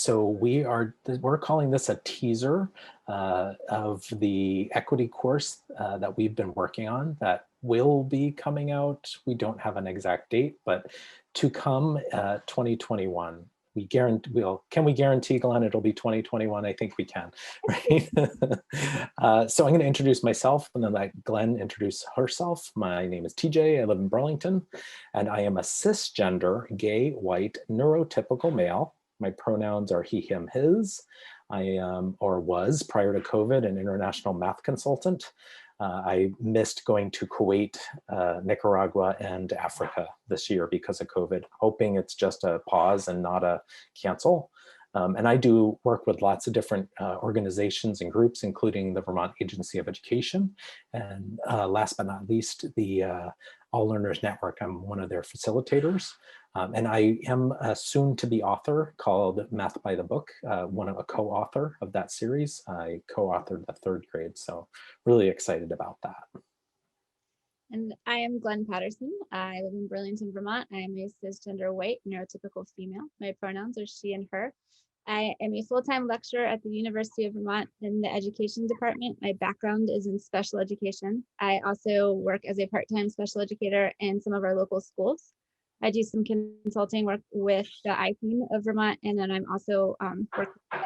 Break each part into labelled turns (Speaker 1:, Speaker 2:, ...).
Speaker 1: So we're calling this a teaser of the equity course that we've been working on that will be coming out. We don't have an exact date, but to come 2021. Can we guarantee, Glenn, it'll be 2021? I think we can, right? So I'm going to introduce myself and then let Glenn introduce herself. My name is TJ, I live in Burlington, and I am a cisgender, gay, white, neurotypical male. My pronouns are he, him, his. I am, or was prior to COVID, an international math consultant. I missed going to Kuwait, Nicaragua, and Africa this year because of COVID, hoping it's just a pause and not a cancel. And I do work with lots of different organizations and groups, including the Vermont Agency of Education. And last but not least, the All Learners Network. I'm one of their facilitators. And I am a soon-to-be author called Math by the Book, a co-author of that series. I co-authored the 3rd grade, so really excited about that.
Speaker 2: And I am Glenn Patterson. I live in Burlington, Vermont. I am a cisgender white neurotypical female. My pronouns are she and her. I am a full-time lecturer at the University of Vermont in the education department. My background is in special education. I also work as a part-time special educator in some of our local schools. I do some consulting work with the I-Team of Vermont, and then I'm also working with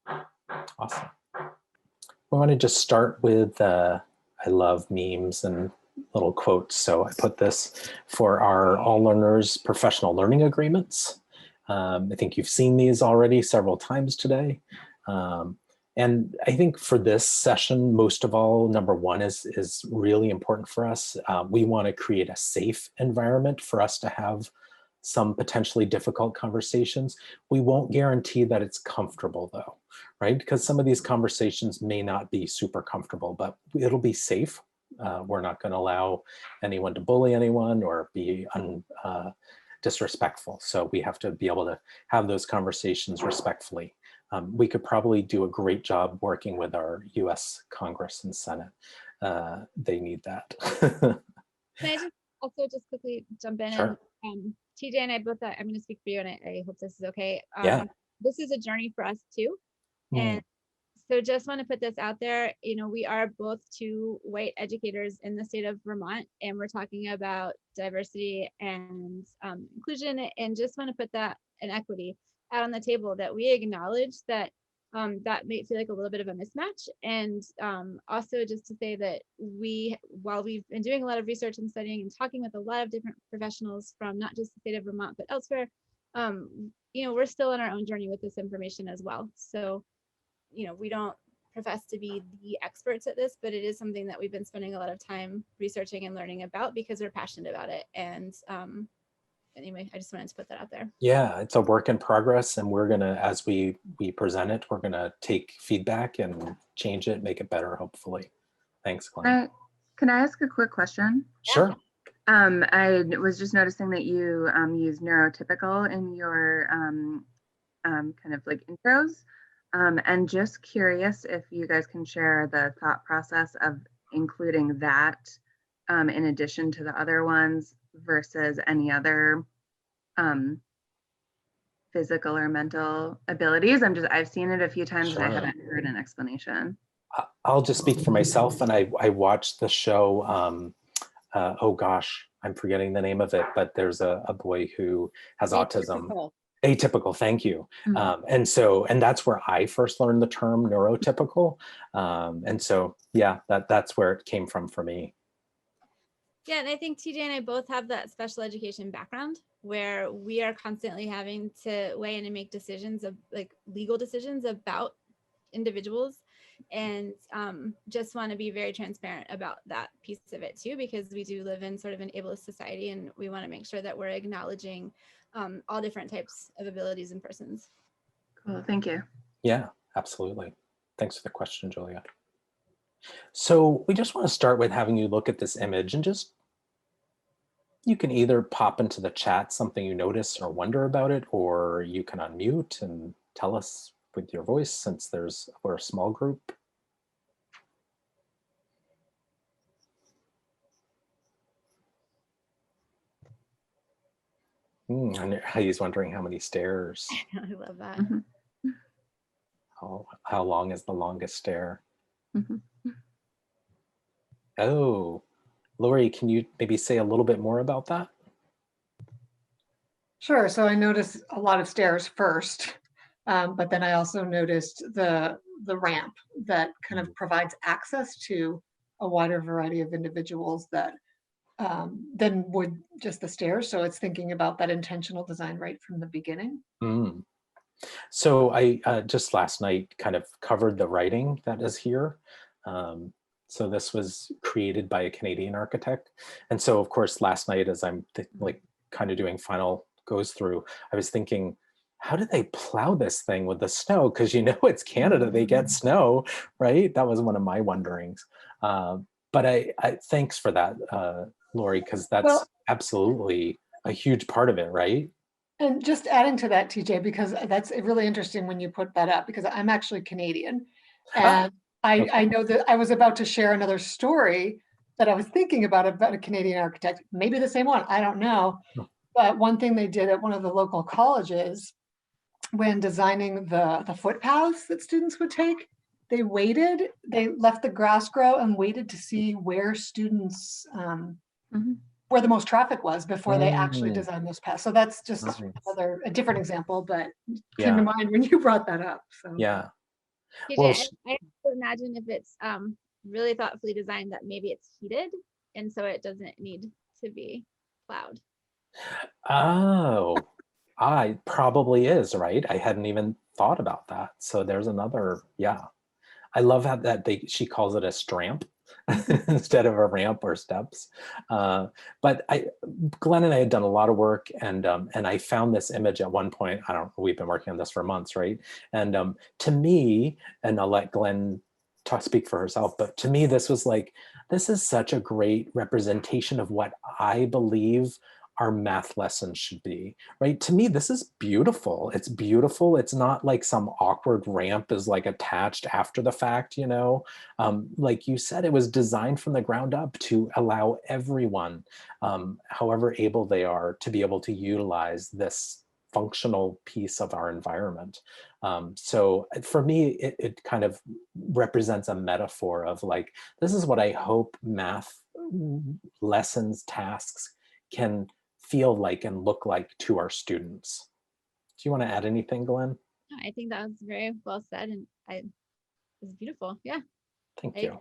Speaker 2: other.
Speaker 1: Awesome. I want to just start with, I love memes and little quotes. So I put this for our All Learners professional learning agreements. I think you've seen these already several times today. And I think for this session, most of all, number one is really important for us. We want to create a safe environment for us to have some potentially difficult conversations. We won't guarantee that it's comfortable though, right? Because some of these conversations may not be super comfortable, but it'll be safe. We're not going to allow anyone to bully anyone or be disrespectful. So we have to be able to have those conversations respectfully. We could probably do a great job working with our US Congress and Senate. They need that.
Speaker 2: Can I just quickly jump in?
Speaker 1: Sure.
Speaker 2: And TJ and I both, I'm going to speak for you, and I hope this is okay.
Speaker 1: Yeah.
Speaker 2: This is a journey for us too. And so just want to put this out there. You know, we are both 2 white educators in the state of Vermont, and we're talking about diversity and inclusion, and just want to put that and equity out on the table, that we acknowledge that that may feel like a little bit of a mismatch. And also just to say that while we've been doing a lot of research and studying and talking with a lot of different professionals from not just the state of Vermont, but elsewhere, you know, we're still on our own journey with this information as well. So, you know, we don't profess to be the experts at this, but it is something that we've been spending a lot of time researching and learning about because we're passionate about it. And anyway, I just wanted to put that out there.
Speaker 1: Yeah, it's a work in progress, and we're gonna, as we present it, we're gonna take feedback and change it, make it better, hopefully. Thanks, Glenn.
Speaker 3: Can I ask a quick question?
Speaker 1: Sure.
Speaker 3: I was just noticing that you use neurotypical in your kind of like intros, and just curious if you guys can share the thought process of including that in addition to the other ones versus any other physical or mental abilities. I've seen it a few times. Sure. And I haven't heard an explanation.
Speaker 1: I'll just speak for myself, and I watched the show, oh gosh, I'm forgetting the name of it, but there's a boy who has autism. Atypical, thank you. Mm-hmm. And that's where I first learned the term neurotypical. And so, yeah, that's where it came from for me.
Speaker 2: Yeah, and I think TJ and I both have that special education background where we are constantly having to weigh in and make decisions of like legal decisions about individuals, and just want to be very transparent about that piece of it too, because we do live in sort of an ableist society, and we want to make sure that we're acknowledging all different types of abilities and persons.
Speaker 3: Cool, thank you.
Speaker 1: Yeah, absolutely. Thanks for the question, Julia. So we just want to start with having you look at this image, and just, you can either pop into the chat something you notice or wonder about it, or you can unmute and tell us with your voice, since we're a small group. And he's wondering how many stairs.
Speaker 2: I love that.
Speaker 3: Mhm.
Speaker 1: How long is the longest stair?
Speaker 3: Mhm.
Speaker 1: Oh, Lori, can you maybe say a little bit more about that?
Speaker 4: Sure. So I noticed a lot of stairs first, but then I also noticed the ramp that kind of provides access to a wider variety of individuals that than would just the stairs. So it's thinking about that intentional design right from the beginning.
Speaker 1: Mm. So I just last night kind of covered the writing that is here. So this was created by a Canadian architect. And so of course, last night as I'm like kind of doing final goes through, I was thinking, how did they plow this thing with the snow? Because you know it's Canada, they get snow, right? That was one of my wonderings. But I thanks for that, Lori, because that's
Speaker 4: Well,
Speaker 1: absolutely a huge part of it, right?
Speaker 4: and just adding to that, TJ, because that's really interesting when you put that up, because I'm actually Canadian.
Speaker 1: Ah,
Speaker 4: And
Speaker 1: okay.
Speaker 4: I know that I was about to share another story that I was thinking about a Canadian architect, maybe the same one, I don't know. But one thing they did at one of the local colleges when designing the footpaths that students would take, they waited, they left the grass grow and waited to see where students,
Speaker 3: Mhm.
Speaker 4: where the most traffic was before they actually
Speaker 1: Mm,
Speaker 4: designed those paths. So that's just
Speaker 1: nice.
Speaker 4: a different example, but came to
Speaker 1: Yeah,
Speaker 4: mind when you brought that up. So
Speaker 1: yeah.
Speaker 2: TJ,
Speaker 1: Well,
Speaker 2: I also imagine if it's really thoughtfully designed that maybe it's heated and so it doesn't need to be plowed.
Speaker 1: oh, I probably is, right? I hadn't even thought about that. So there's another, yeah. I love how that she calls it a stramp instead of a ramp or steps. But Glenn and I had done a lot of work, and I found this image at one point. I don't know, we've been working on this for months, right? And to me, and I'll let Glenn speak for herself, but to me, this was like, this is such a great representation of what I believe our math lessons should be, right? To me, this is beautiful. It's beautiful. It's not like some awkward ramp is like attached after the fact, you know? Like you said, it was designed from the ground up to allow everyone, however able they are, to be able to utilize this functional piece of our environment. So for me, it kind of represents a metaphor of like, this is what I hope math lessons, tasks can feel like and look like to our students. Do you want to add anything, Glenn?
Speaker 2: No, I think that was very well said and it's beautiful. Yeah.
Speaker 1: Thank
Speaker 2: I,
Speaker 1: you.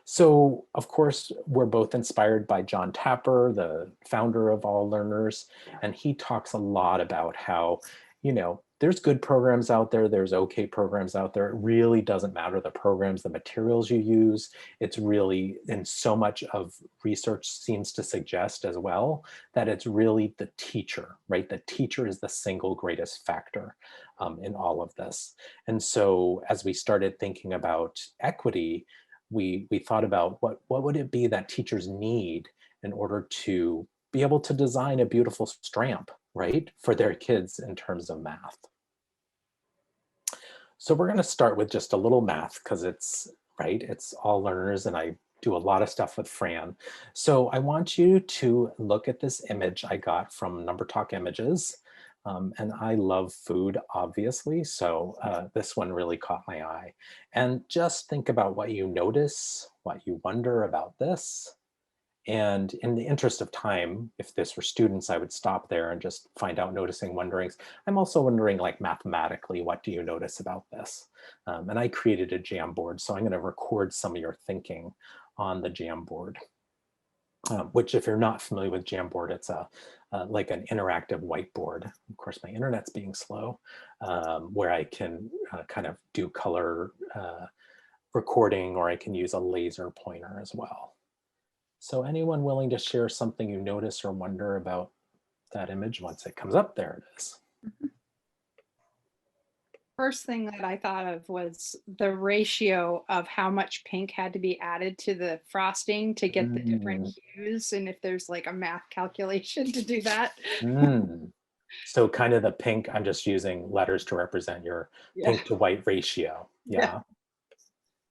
Speaker 1: So, of course, we're both inspired by John Tapper, the founder of All Learners, and he talks a lot about how, you know, there's good programs out there, there's okay programs out there. It really doesn't matter the programs, the materials you use. It's really, and so much of research seems to suggest as well, that it's really the teacher, right? The teacher is the single greatest factor in all of this. And so as we started thinking about equity, we thought about what would it be that teachers need in order to be able to design a beautiful stramp, right, for their kids in terms of math. So we're going to start with just a little math because it's right, it's All Learners, and I do a lot of stuff with Fran. So I want you to look at this image I got from Number Talk Images. And I love food, obviously, so this one really caught my eye. And just think about what you notice, what you wonder about this. And in the interest of time, if this were students, I would stop there and just find out noticing wonderings. I'm also wondering, like, mathematically, what do you notice about this? And I created a Jamboard, so I'm going to record some of your thinking on the Jamboard. Which, if you're not familiar with Jamboard, it's like an interactive whiteboard. Of course, my internet's being slow, where I can kind of do color recording, or I can use a laser pointer as well. So anyone willing to share something you notice or wonder about that image once it comes up? There it is.
Speaker 5: First thing that I thought of was the ratio of how much pink had to be added to the frosting to get the different hues, and if there's like a math calculation to do that.
Speaker 1: So kind of the pink, I'm just using letters to represent your pink to white ratio. Yeah.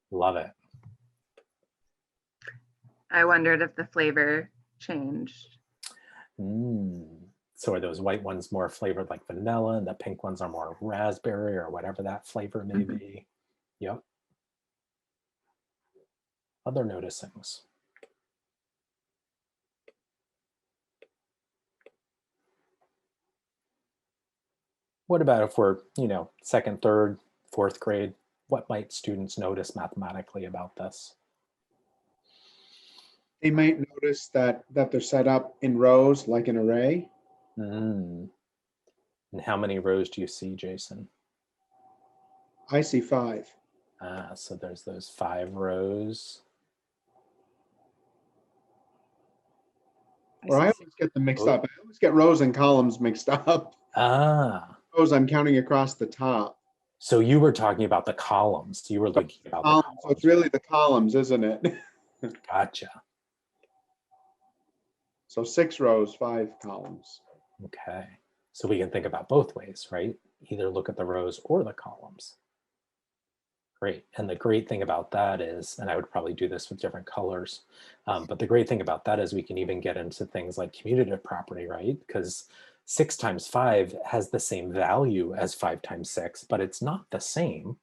Speaker 1: Love it.
Speaker 3: I wondered if the flavor changed.
Speaker 1: So are those white ones more flavored like vanilla and the pink ones are more raspberry or whatever that flavor may be? Yep. Other noticings. What about if we're, second, third, fourth grade? What might students notice mathematically about this?
Speaker 6: They might notice that they're set up in rows like an array.
Speaker 1: And how many rows do you see, Jason?
Speaker 6: I see 5.
Speaker 1: So there's those 5 rows.
Speaker 6: Or I always get them mixed up. I always get rows and columns mixed up. Rows I'm counting across the top.
Speaker 1: So you were talking about the columns. You were looking about the columns.
Speaker 6: So it's really the columns, isn't it?
Speaker 1: Gotcha.
Speaker 6: So 6 rows, 5 columns.
Speaker 1: Okay. So we can think about both ways, right? Either look at the rows or the columns. Great. And the great thing about that is, and I would probably do this with different colors, but the great thing about that is we can even get into things like commutative property, right? Because 6 times 5 has the same value as 5 times 6, but it's not the same,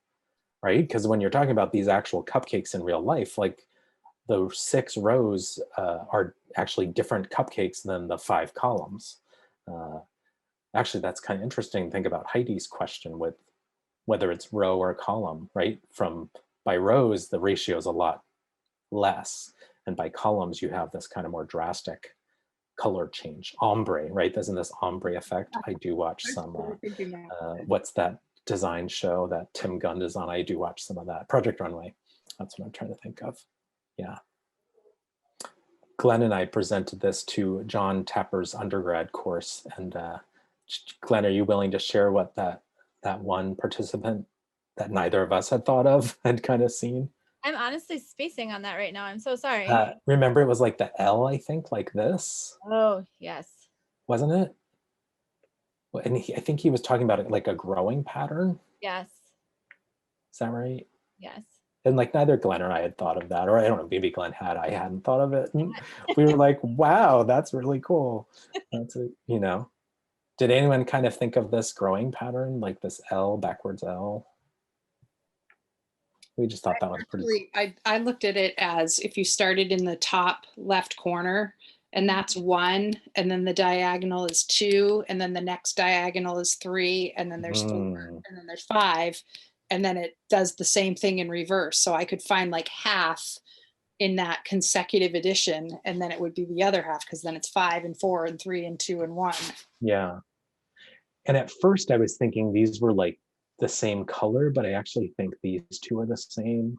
Speaker 1: right? Because when you're talking about these actual cupcakes in real life, like the 6 rows are actually different cupcakes than the 5 columns. Actually, that's kind of interesting to think about Heidi's question with whether it's row or column, right? By rows, the ratio is a lot less. And by columns, you have this kind of more drastic color change. Ombre, right? Doesn't this ombre effect? I do watch some, what's that design show that Tim Gunn is on? I do watch some of that. Project Runway. That's what I'm trying to think of. Yeah. Glenn and I presented this to John Tapper's undergrad course. And Glenn, are you willing to share what that one participant that neither of us had thought of had kind of seen?
Speaker 2: I'm honestly spacing on that right now. I'm so sorry.
Speaker 1: Remember, it was like the L, I think, like this.
Speaker 2: Oh, yes.
Speaker 1: Wasn't it? And I think he was talking about it like a growing pattern.
Speaker 2: Yes.
Speaker 1: Is that right?
Speaker 2: Yes.
Speaker 1: And like neither Glenn or I had thought of that, or I don't know, maybe Glenn had, I hadn't thought of it. And we were like, wow, that's really cool. That's a, Did anyone kind of think of this growing pattern, like this L, backwards L? We just thought that was pretty cool.
Speaker 5: I looked at it as if you started in the top left corner, and that's 1, and then the diagonal is 2, and then the next diagonal is 3, and then there's 4, and then there's 5, and then it does the same thing in reverse. So I could find like half in that consecutive addition, and then it would be the other half, because then it's 5 and 4 and 3 and 2 and 1.
Speaker 1: Yeah. And at first I was thinking these were like the same color, but I actually think these two are the same.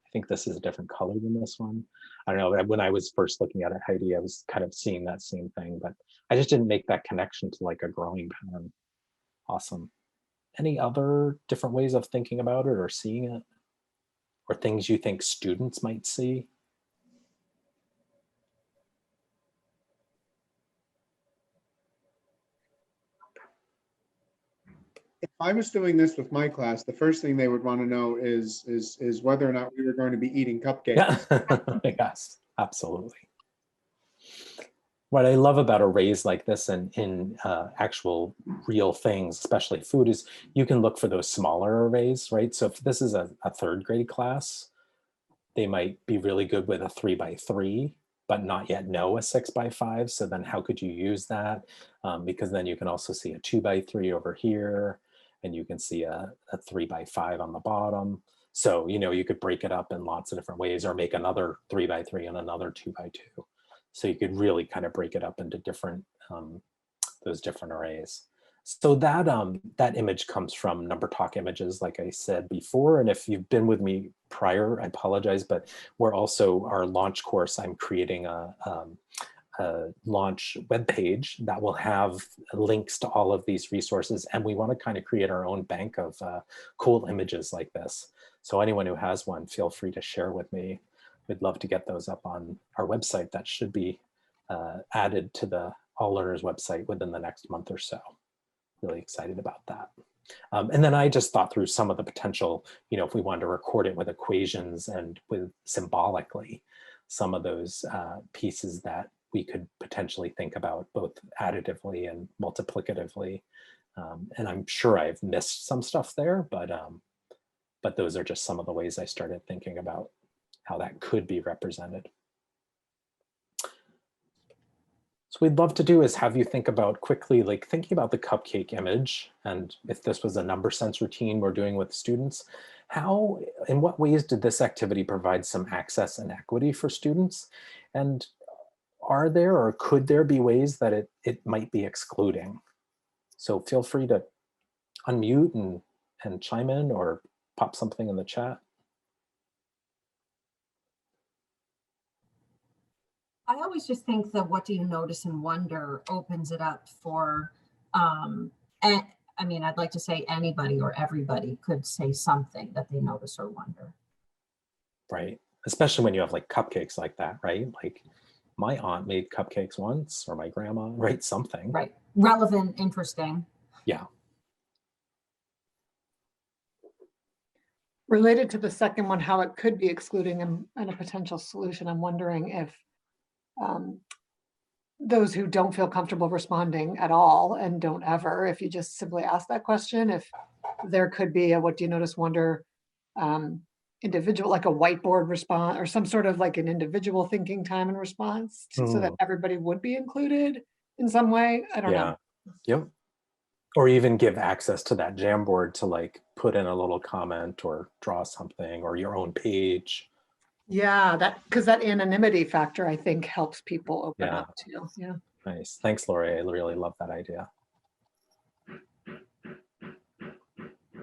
Speaker 1: I think this is a different color than this one. I don't know, when I was first looking at it, Heidi, I was kind of seeing that same thing, but I just didn't make that connection to like a growing pattern. Awesome. Any other different ways of thinking about it or seeing it? Or things you think students might see?
Speaker 6: If I was doing this with my class, the first thing they would want to know is whether or not we were going to be eating cupcakes.
Speaker 1: Yes, absolutely. What I love about arrays like this and in actual real things, especially food, is you can look for those smaller arrays, right? So if this is a 3rd grade class, they might be really good with a 3x3, but not yet know a 6x5. So then how could you use that? Because then you can also see a 2x3 over here, and you can see a 3x5 on the bottom. So, you could break it up in lots of different ways or make another 3x3 and another 2x2. So you could really kind of break it up into different, those different arrays. So that image comes from Number Talk Images, like I said before. And if you've been with me prior, I apologize, but we're also, our launch course, I'm creating a launch webpage that will have links to all of these resources. And we want to kind of create our own bank of cool images like this. So anyone who has one, feel free to share with me. We'd love to get those up on our website. That should be added to the All Learners website within the next month or so. Really excited about that. And then I just thought through some of the potential, if we wanted to record it with equations and with symbolically, some of those pieces that we could potentially think about both additively and multiplicatively. And I'm sure I've missed some stuff there, but those are just some of the ways I started thinking about how that could be represented. So we'd love to do is have you think about quickly, like thinking about the cupcake image, and if this was a number sense routine we're doing with students, how, in what ways did this activity provide some access and equity for students? And are there or could there be ways that it might be excluding? So feel free to unmute and chime in or pop something in the chat.
Speaker 7: I always just think that what do you notice and wonder opens it up for, and I mean, I'd like to say anybody or everybody could say something that they notice or wonder.
Speaker 1: Right, especially when you have like cupcakes like that, right? Like my aunt made cupcakes once, or my grandma, right? Something.
Speaker 7: Right, relevant, interesting.
Speaker 1: Yeah.
Speaker 4: Related to the second one, how it could be excluding and a potential solution, I'm wondering if those who don't feel comfortable responding at all and don't ever, if you just simply ask that question, if there could be a what do you notice, wonder, individual, like a whiteboard response or some sort of like an individual thinking time and response so that everybody would be included in some way. I don't know.
Speaker 1: Yep. Or even give access to that Jamboard to like put in a little comment or draw something or your own page.
Speaker 4: Yeah, because that anonymity factor, I think, helps people open up too. Yeah.
Speaker 1: Nice. Thanks, Lori. I really love that idea.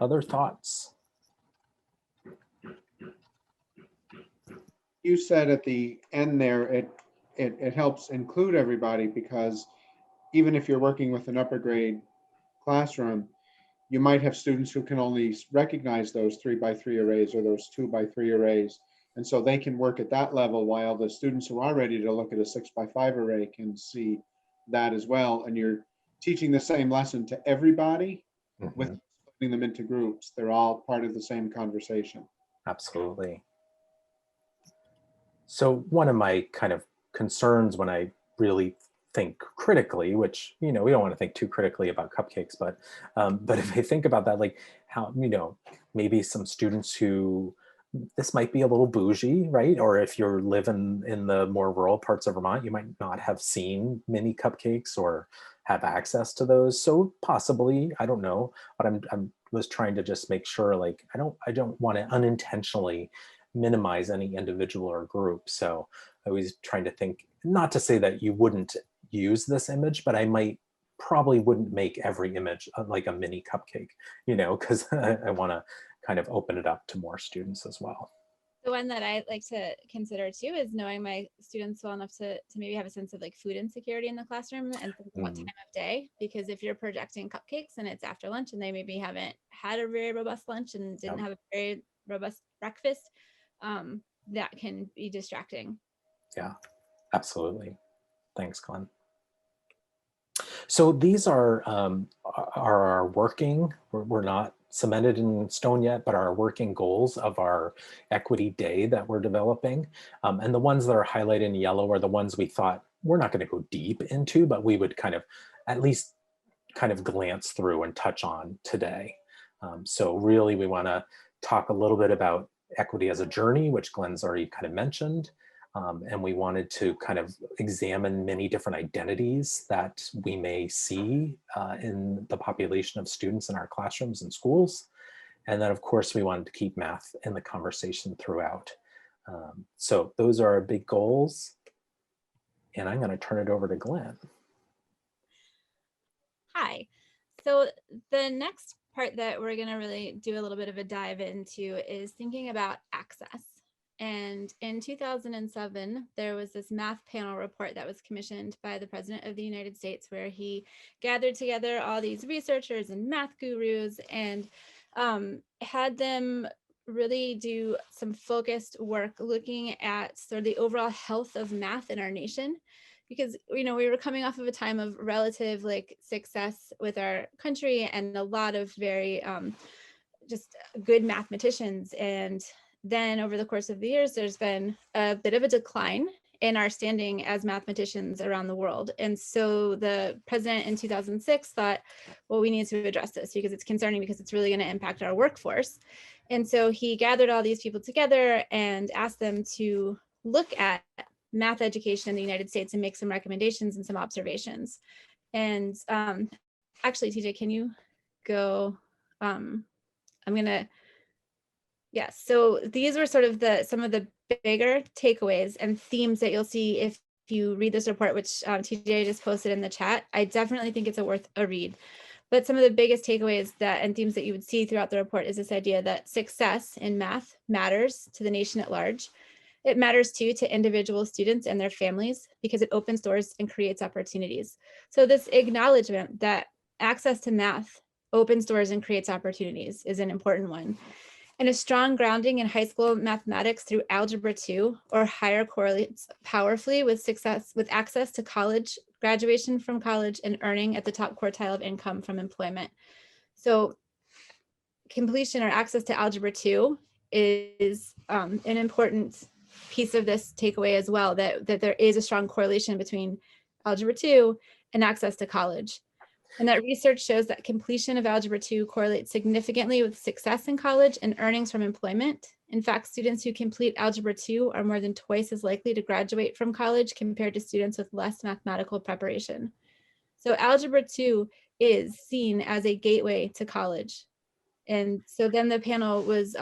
Speaker 1: Other thoughts?
Speaker 6: You said at the end there, it helps include everybody, because even if you're working with an upper grade classroom, you might have students who can only recognize those 3x3 arrays or those 2x3 arrays. And so they can work at that level, while the students who are ready to look at a 6x5 array can see that as well. And you're teaching the same lesson to everybody with splitting them into groups. They're all part of the same conversation.
Speaker 1: Absolutely. So one of my kind of concerns when I really think critically, which, you know, we don't want to think too critically about cupcakes, but if I think about that, like how, you know, maybe some students who, this might be a little bougie, right? Or if you're living in the more rural parts of Vermont, you might not have seen mini cupcakes or have access to those. So possibly, I don't know, but I'm was trying to just make sure, like, I don't want to unintentionally minimize any individual or group. So I was trying to think, not to say that you wouldn't use this image, but I probably wouldn't make every image like a mini cupcake, you know, because I want to kind of open it up to more students as well.
Speaker 2: The one that I like to consider too is knowing my students well enough to maybe have a sense of like food insecurity in the classroom and what time of day, because if you're projecting cupcakes and it's after lunch and they maybe haven't had a very robust lunch and didn't have a very robust breakfast, that can be distracting.
Speaker 1: Yeah, absolutely. Thanks, Glenn. So these are our working, we're not cemented in stone yet, but our working goals of our equity day that we're developing. And the ones that are highlighted in yellow are the ones we thought we're not going to go deep into, but we would kind of at least kind of glance through and touch on today. So really we want to talk a little bit about equity as a journey, which Glenn's already kind of mentioned. And we wanted to kind of examine many different identities that we may see in the population of students in our classrooms and schools. And then of course, we wanted to keep math in the conversation throughout. So those are our big goals. And I'm going to turn it over to Glenn.
Speaker 2: Hi. So the next part that we're going to really do a little bit of a dive into is thinking about access. And in 2007, there was this math panel report that was commissioned by the President of the United States, where he gathered together all these researchers and math gurus and had them really do some focused work looking at sort of the overall health of math in our nation. Because, you know, we were coming off of a time of relative like success with our country and a lot of very just good mathematicians. And then over the course of the years, there's been a bit of a decline in our standing as mathematicians around the world. And so the president in 2006 thought, well, we need to address this because it's concerning, because it's really going to impact our workforce. And so he gathered all these people together and asked them to look at math education in the United States and make some recommendations and some observations. And actually, TJ, can you go? I'm gonna, yeah. So these were sort of some of the bigger takeaways and themes that you'll see if you read this report, which TJ just posted in the chat. I definitely think it's worth a read. But some of the biggest takeaways and themes that you would see throughout the report is this idea that success in math matters to the nation at large. It matters too to individual students and their families because it opens doors and creates opportunities. So this acknowledgement that access to math opens doors and creates opportunities is an important one. And a strong grounding in high school mathematics through Algebra 2 or higher correlates powerfully with access to college, graduation from college, and earning at the top quartile of income from employment. So completion or access to Algebra 2 is an important piece of this takeaway as well, that there is a strong correlation between Algebra 2 and access to college. And that research shows that completion of Algebra 2 correlates significantly with success in college and earnings from employment. In fact, students who complete Algebra 2 are more than twice as likely to graduate from college compared to students with less mathematical preparation. So Algebra 2 is seen as a gateway to college. And so then the panel was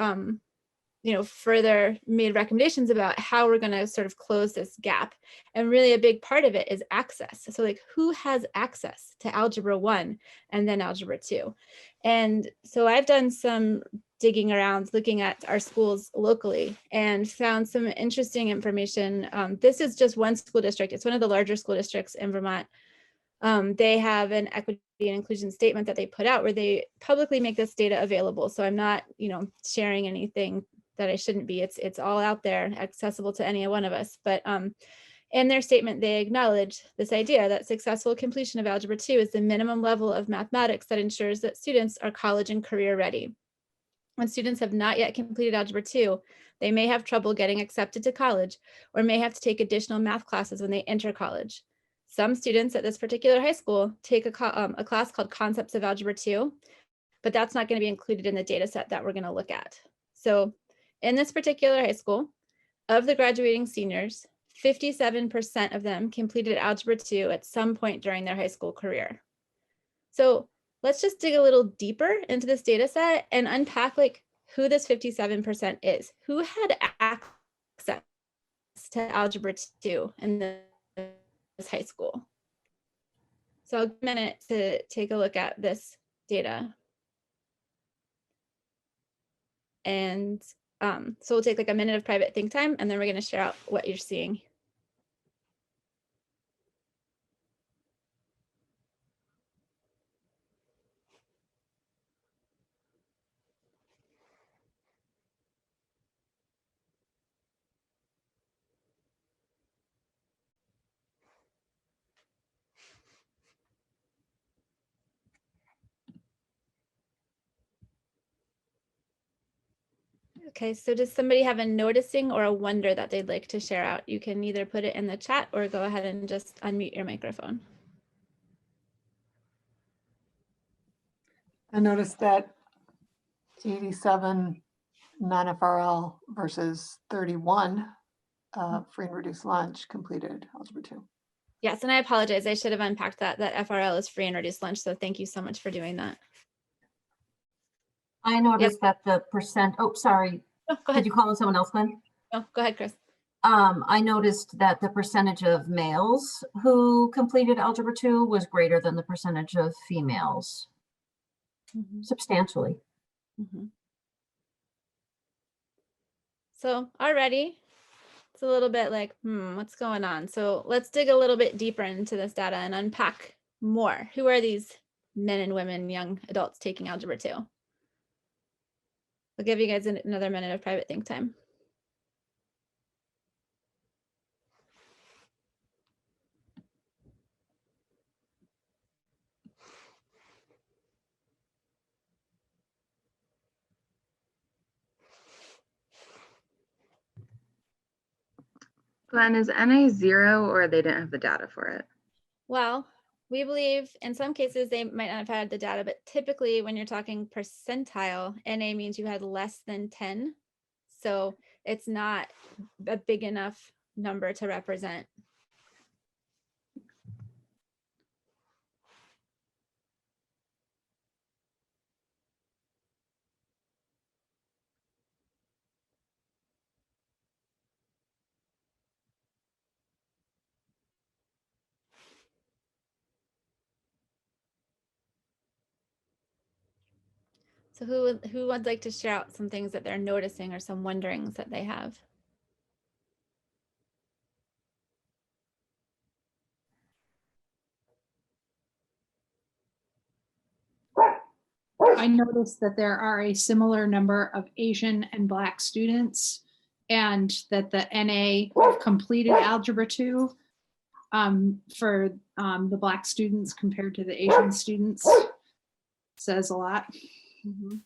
Speaker 2: further made recommendations about how we're going to sort of close this gap. And really a big part of it is access. So like, who has access to Algebra 1 and then Algebra 2? And so I've done some digging around, looking at our schools locally, and found some interesting information. This is just one school district. It's one of the larger school districts in Vermont. They have an equity and inclusion statement that they put out where they publicly make this data available. So I'm not, sharing anything that I shouldn't be. It's all out there, accessible to any one of us. But in their statement, they acknowledge this idea that successful completion of Algebra 2 is the minimum level of mathematics that ensures that students are college and career ready. When students have not yet completed Algebra 2, they may have trouble getting accepted to college or may have to take additional math classes when they enter college. Some students at this particular high school take a class called Concepts of Algebra 2, but that's not going to be included in the data set that we're going to look at. So in this particular high school, of the graduating seniors, 57% of them completed Algebra 2 at some point during their high school career. So let's just dig a little deeper into this data set and unpack like who this 57% is. Who had access to Algebra 2 in this high school? So I'll give a minute to take a look at this data. And so we'll take like a minute of private think time, and then we're going to share out what you're seeing. Okay, so does somebody have a noticing or a wonder that they'd like to share out? You can either put it in the chat or go ahead and just unmute your microphone.
Speaker 4: I noticed that 87 non-FRL versus 31 free and reduced lunch completed Algebra 2.
Speaker 2: Yes, and I apologize. I should have unpacked that. That FRL is free and reduced lunch. So thank you so much for doing that.
Speaker 7: I noticed that the percent, oh, sorry.
Speaker 2: Oh, go ahead.
Speaker 7: Did you call on someone else, Glenn?
Speaker 2: Oh, go ahead, Chris.
Speaker 7: I noticed that the percentage of males who completed Algebra 2 was greater than the percentage of females, substantially.
Speaker 2: So already it's a little bit like, what's going on? So let's dig a little bit deeper into this data and unpack more. Who are these men and women, young adults taking Algebra 2? I'll give you guys another minute of private think time.
Speaker 3: Glenn, is NA 0 or they didn't have the data for it?
Speaker 2: Well, we believe in some cases they might not have had the data, but typically when you're talking percentile, NA means you had less than 10. So it's not a big enough number to represent. So who would like to share out some things that they're noticing or some wonderings that they have?
Speaker 5: I noticed that there are a similar number of Asian and Black students, and that the NA have completed Algebra 2 for the Black students compared to the Asian students says a lot.
Speaker 2: Mm-hmm.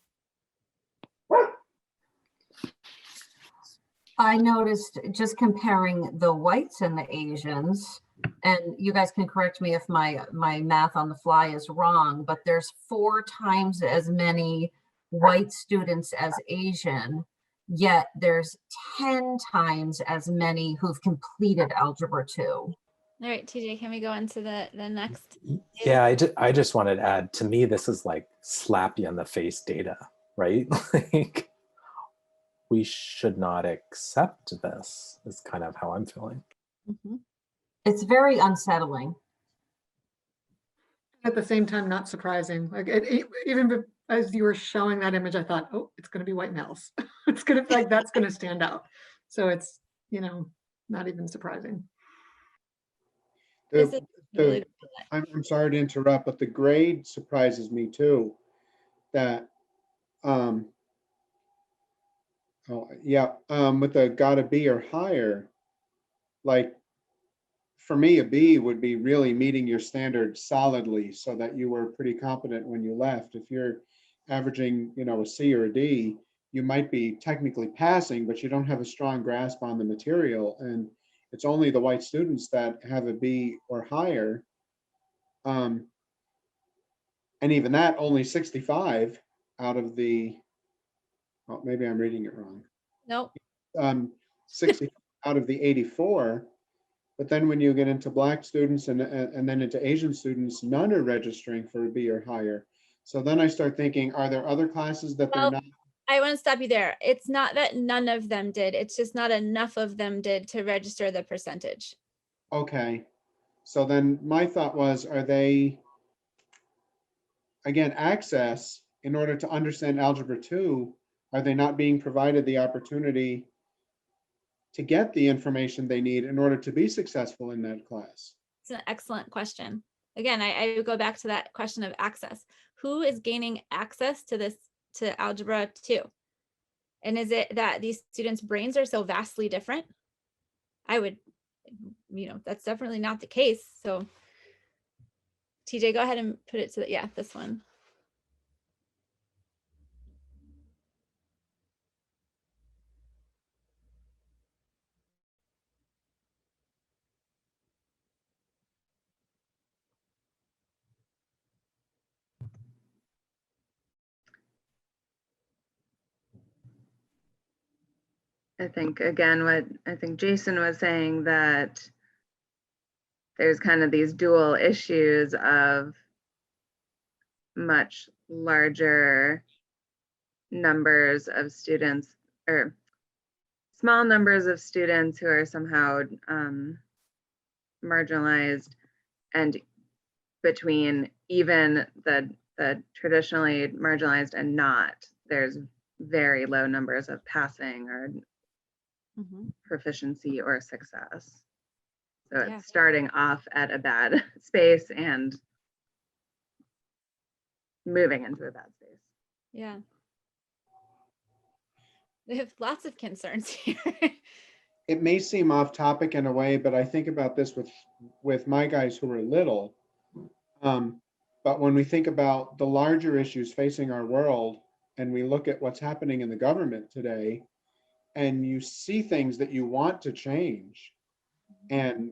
Speaker 7: I noticed just comparing the whites and the Asians, and you guys can correct me if my math on the fly is wrong, but there's 4 times as many white students as Asian, yet there's 10 times as many who've completed Algebra 2.
Speaker 2: All right, TJ, can we go into the next?
Speaker 1: Yeah, I just wanted to add, to me, this is like slap you in the face data, right? Like, we should not accept this, is kind of how I'm feeling.
Speaker 2: Mm-hmm.
Speaker 7: It's very unsettling.
Speaker 4: At the same time, not surprising. Like even as you were showing that image, I thought, oh, it's going to be white males. It's going to like that's going to stand out. So it's, you know, not even surprising.
Speaker 2: This is really
Speaker 6: I'm sorry to interrupt, but the grade surprises me too. That with the gotta be or higher, like for me, a B would be really meeting your standard solidly so that you were pretty competent when you left. If you're averaging, a C or a D, you might be technically passing, but you don't have a strong grasp on the material. And it's only the white students that have a B or higher. And even that, only 65 out of the, oh, maybe I'm reading it wrong.
Speaker 2: Nope.
Speaker 6: 60 out of the 84. But then when you get into Black students and then into Asian students, none are registering for a B or higher. So then I start thinking, are there other classes that they're not?
Speaker 2: I want to stop you there. It's not that none of them did. It's just not enough of them did to register the percentage.
Speaker 6: Okay. So then my thought was, are they, again, access in order to understand Algebra 2, are they not being provided the opportunity to get the information they need in order to be successful in that class?
Speaker 2: It's an excellent question. Again, I would go back to that question of access. Who is gaining access to this, to Algebra 2? And is it that these students' brains are so vastly different? I would, that's definitely not the case. So TJ, go ahead and put it to this one.
Speaker 3: I think, again, what I think Jason was saying, that there's kind of these dual issues of much larger numbers of students, or small numbers of students who are somehow marginalized, and between even the traditionally marginalized and not, there's very low numbers of passing or proficiency or success. So it's starting off at a bad space and moving into a bad space.
Speaker 2: Yeah. They have lots of concerns here.
Speaker 6: It may seem off topic in a way, but I think about this with my guys who are little. But when we think about the larger issues facing our world, and we look at what's happening in the government today, and you see things that you want to change, And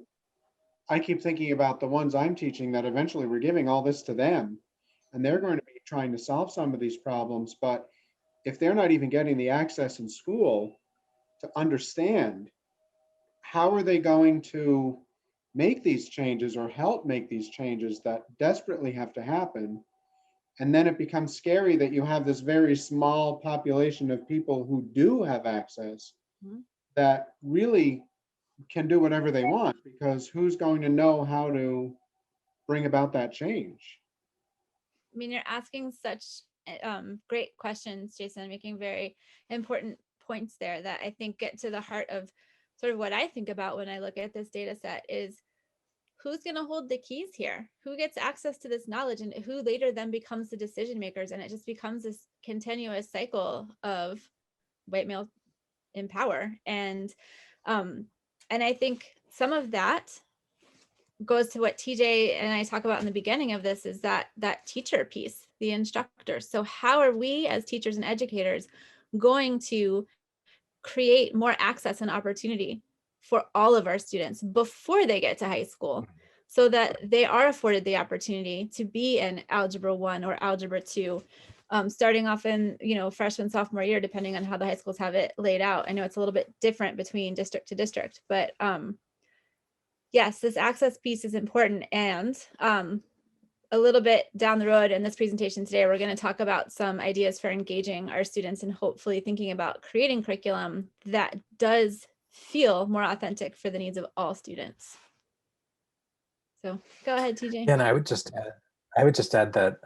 Speaker 6: I keep thinking about the ones I'm teaching that eventually we're giving all this to them, and they're going to be trying to solve some of these problems. But if they're not even getting the access in school to understand, how are they going to make these changes or help make these changes that desperately have to happen? And then it becomes scary that you have this very small population of people who do have access that really can do whatever they want, because who's going to know how to bring about that change?
Speaker 2: I mean, you're asking such great questions, Jason, making very important points there that I think get to the heart of sort of what I think about when I look at this data set is who's going to hold the keys here? Who gets access to this knowledge and who later then becomes the decision makers? And it just becomes this continuous cycle of white male in power. And I think some of that goes to what TJ and I talk about in the beginning of this, is that teacher piece, the instructor. So how are we as teachers and educators going to create more access and opportunity for all of our students before they get to high school, so that they are afforded the opportunity to be in Algebra 1 or Algebra 2, starting off in, freshman, sophomore year, depending on how the high schools have it laid out. I know it's a little bit different between district to district, but yes, this access piece is important. And a little bit down the road in this presentation today, we're going to talk about some ideas for engaging our students and hopefully thinking about creating curriculum that does feel more authentic for the needs of all students. So go ahead, TJ.
Speaker 1: And I would just add that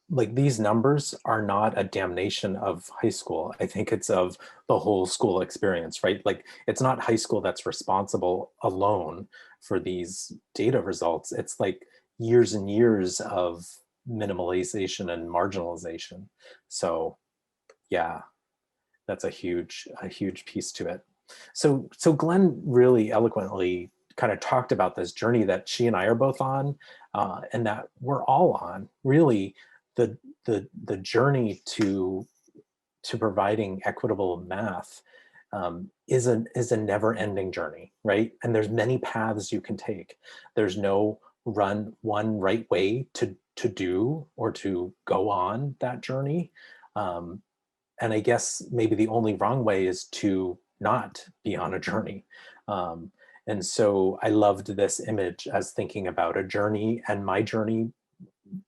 Speaker 1: like these numbers are not a damnation of high school. I think it's of the whole school experience, right? Like it's not high school that's responsible alone for these data results. It's like years and years of minimalization and marginalization. So yeah, that's a huge piece to it. So Glenn really eloquently kind of talked about this journey that she and I are both on, and that we're all on. Really, the journey to providing equitable math is a never-ending journey, right? And there's many paths you can take. There's no one right way to do or to go on that journey. And I guess maybe the only wrong way is to not be on a journey. And so I loved this image as thinking about a journey, and my journey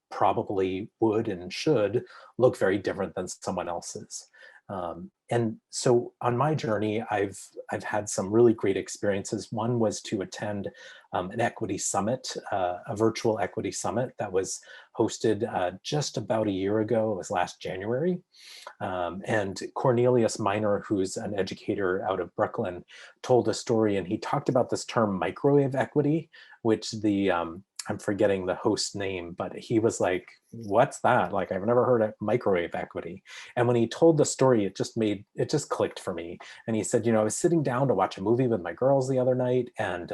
Speaker 1: probably would and should look very different than someone else's. And so on my journey, I've had some really great experiences. One was to attend an equity summit, a virtual equity summit that was hosted just about a year ago. It was last January. And Cornelius Minor, who's an educator out of Brooklyn, told a story, and he talked about this term microwave equity, which I'm forgetting the host's name, but he was like, what's that? Like, I've never heard of microwave equity. And when he told the story, it just clicked for me. And he said, I was sitting down to watch a movie with my girls the other night, and